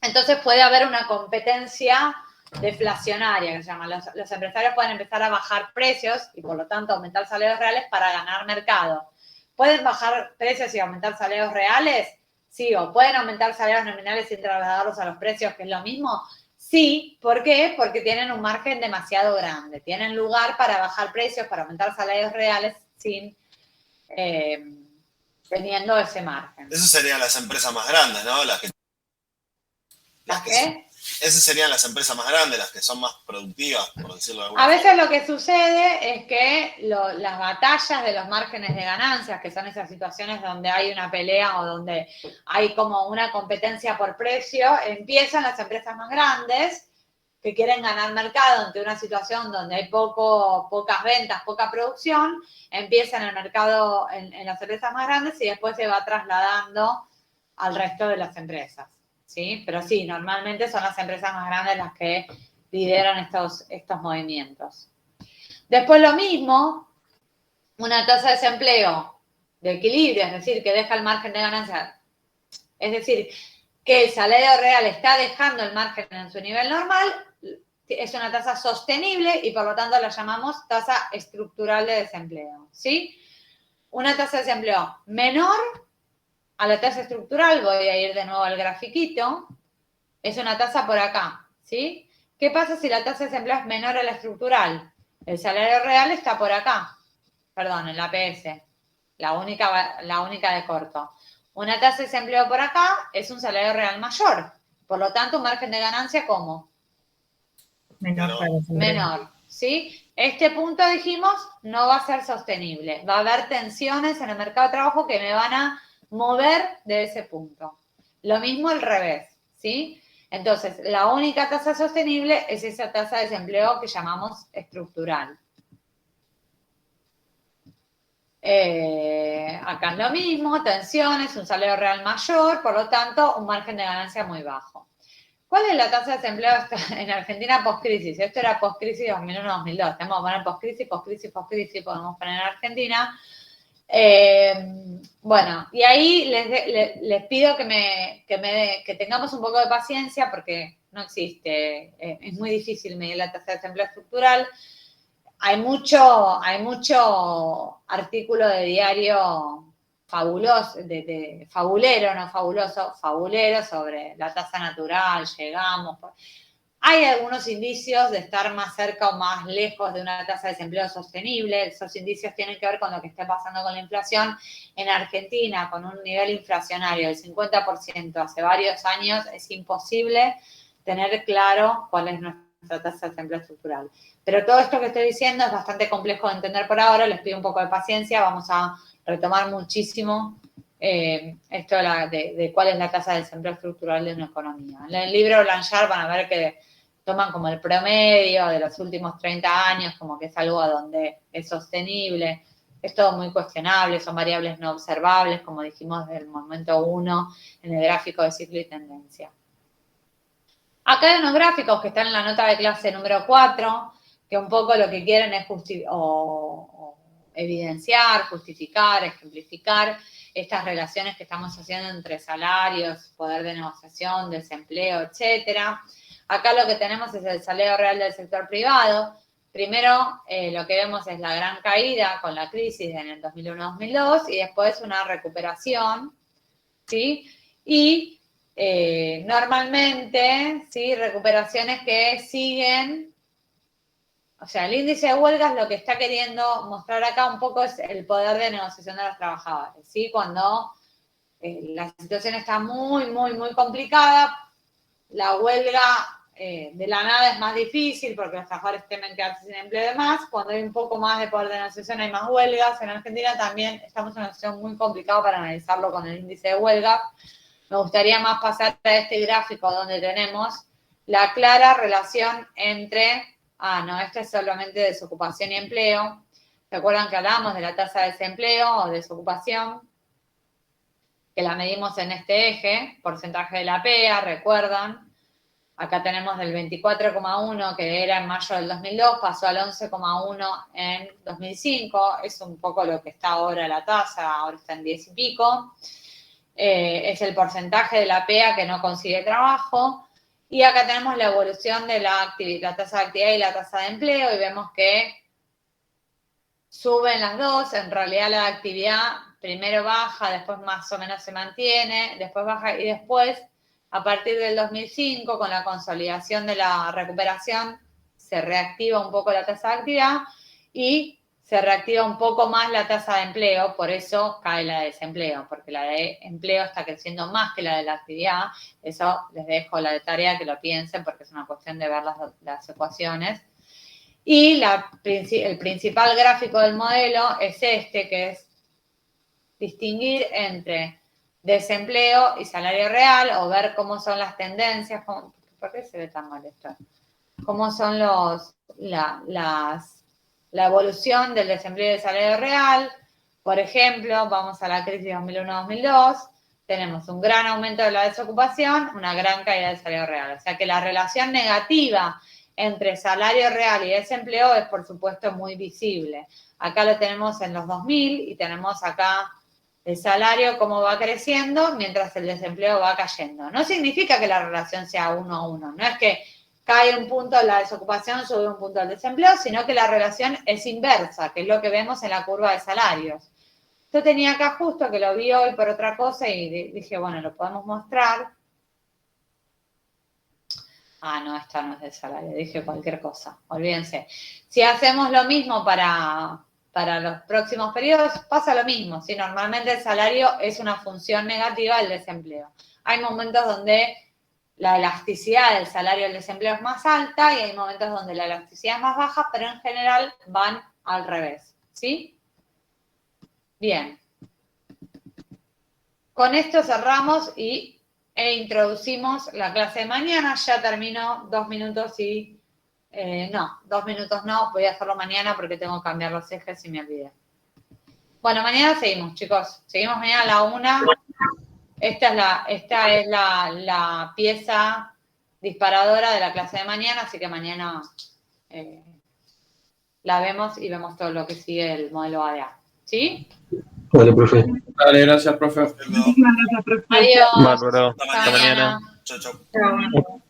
entonces puede haber una competencia deflacionaria, que se llama. Los empresarios pueden empezar a bajar precios y por lo tanto aumentar salarios reales para ganar mercado. ¿Pueden bajar precios y aumentar salarios reales? Sí. ¿O pueden aumentar salarios nominales sin trasladarlos a los precios, que es lo mismo? Sí. ¿Por qué? Porque tienen un margen demasiado grande. Tienen lugar para bajar precios, para aumentar salarios reales sin teniendo ese margen.
Esas serían las empresas más grandes, ¿no? ¿Las qué? Esas serían las empresas más grandes, las que son más productivas, por decirlo de alguna
forma. A veces
forma.
lo que sucede es que las batallas de los márgenes de ganancias, que son esas situaciones donde hay una pelea o donde hay como una competencia por precio, empiezan las empresas más grandes que quieren ganar mercado ante una situación donde hay pocas ventas, poca producción, empiezan el mercado en las empresas más grandes y después se va trasladando al resto de las empresas. ¿Sí? Pero sí, normalmente son las empresas más grandes las que lideran estos movimientos. Después lo mismo, una tasa de desempleo de equilibrio, es decir, que deja el margen de ganancia, es decir, que el salario real está dejando el margen en su nivel normal, es una tasa sostenible y por lo tanto la llamamos tasa estructural de desempleo, ¿sí? Una tasa de desempleo menor a la tasa estructural, voy a ir de nuevo al grafiquito, es una tasa por acá, ¿sí? ¿Qué pasa si la tasa de desempleo es menor a la estructural? El salario real está por acá, perdón, en la PS, la única de corto. Una tasa de desempleo por acá es un salario real mayor, por lo tanto un margen de ganancia ¿cómo? Menor, ¿sí? Este punto, dijimos, no va a ser sostenible, va a haber tensiones en el mercado de trabajo que me van a mover de ese punto. Lo mismo al revés, ¿sí? Entonces, la única tasa sostenible es esa tasa de desempleo que llamamos estructural. Acá es lo mismo, tensiones, un salario real mayor, por lo tanto, un margen de ganancia muy bajo. ¿Cuál es la tasa de desempleo en Argentina post-crisis? Esto era post-crisis 2001-2002. Tenemos que poner post-crisis, podemos poner en Argentina. Bueno, y ahí les pido que tengamos un poco de paciencia porque no existe, es muy difícil medir la tasa de desempleo estructural. Hay mucho artículo de diario fabuloso, de fabulero, no fabuloso, fabulero sobre la tasa natural, llegamos. Hay algunos indicios de estar más cerca o más lejos de una tasa de desempleo sostenible. Esos indicios tienen que ver con lo que está pasando con la inflación. En Argentina, con un nivel inflacionario del 50% hace varios años, es imposible tener claro cuál es nuestra tasa de desempleo estructural. Pero todo esto que estoy diciendo es bastante complejo de entender por ahora. Les pido un poco de paciencia. Vamos a retomar muchísimo esto de cuál es la tasa de desempleo estructural de una economía. En el libro Blanchard van a ver que toman como el promedio de los últimos 30 años, como que es algo a donde es sostenible. Es todo muy cuestionable, son variables no observables, como dijimos del momento 1 en el gráfico de ciclo y tendencia. Acá hay unos gráficos que están en la nota de clase número 4, que un poco lo que quieren es evidenciar, justificar, ejemplificar estas relaciones que estamos haciendo entre salarios, poder de negociación, desempleo, etcétera. Acá lo que tenemos es el salario real del sector privado. Primero, lo que vemos es la gran caída con la crisis en el 2001-2002 y después una recuperación, ¿sí? Y normalmente, ¿sí? Recuperaciones que siguen, o sea, el índice de huelgas lo que está queriendo mostrar acá un poco es el poder de negociación de los trabajadores, ¿sí? Cuando la situación está muy, muy, muy complicada, la huelga de la nada es más difícil porque los trabajadores temen quedarse sin empleo y demás. Cuando hay un poco más de poder de negociación hay más huelgas. En Argentina también estamos en una situación muy complicada para analizarlo con el índice de huelga. Me gustaría más pasar a este gráfico donde tenemos la clara relación entre, esto es solamente desocupación y empleo. ¿Se acuerdan que hablábamos de la tasa de desempleo o desocupación? Que la medimos en este eje, porcentaje de la PEA, ¿recuerdan? Acá tenemos del 24,1 que era en mayo del 2002, pasó al 11,1 en 2005, es un poco lo que está ahora la tasa, ahora está en 10 y pico. Es el porcentaje de la PEA que no consigue trabajo. Y acá tenemos la evolución de la tasa de actividad y la tasa de empleo y vemos que suben las dos. En realidad la actividad primero baja, después más o menos se mantiene, después baja y después, a partir del 2005, con la consolidación de la recuperación, se reactiva un poco la tasa de actividad y se reactiva un poco más la tasa de empleo, por eso cae la de desempleo, porque la de empleo está creciendo más que la de la actividad. Eso les dejo la de tarea que lo piensen, porque es una cuestión de ver las ecuaciones. Y el principal gráfico del modelo es este, que es distinguir entre desempleo y salario real, o ver cómo son las tendencias. ¿Por qué se ve tan mal esto? Cómo son la evolución del desempleo y del salario real. Por ejemplo, vamos a la crisis 2001-2002, tenemos un gran aumento de la desocupación, una gran caída del salario real. O sea que la relación negativa entre salario real y desempleo es, por supuesto, muy visible. Acá lo tenemos en los 2000 y tenemos acá el salario cómo va creciendo mientras el desempleo va cayendo. No significa que la relación sea 1 a 1, no es que cae un punto la desocupación, sube un punto el desempleo, sino que la relación es inversa, que es lo que vemos en la curva de salarios. Yo tenía acá justo que lo vi hoy por otra cosa y dije, bueno, lo podemos mostrar. No, esta no es de salario, dije cualquier cosa, olvídense. Si hacemos lo mismo para los próximos periodos, pasa lo mismo. ¿Sí? Normalmente el salario es una función negativa del desempleo. Hay momentos donde la elasticidad del salario del desempleo es más alta y hay momentos donde la elasticidad es más baja, pero en general van al revés. ¿Sí? Bien. Con esto cerramos e introducimos la clase de mañana. Ya terminó 2 minutos y... no, 2 minutos no, voy a hacerlo mañana porque tengo que cambiar los ejes y me olvidé. Bueno, mañana seguimos, chicos. Seguimos mañana a la 1. Esta es la pieza disparadora de la clase de mañana, así que mañana la vemos y vemos todo lo que sigue el modelo ADA. ¿Sí?
Vale, profe.
Dale, gracias, profe.
Adiós.
Bárbaro.
Hasta
Hasta mañana.
Chau, chau.
Chao.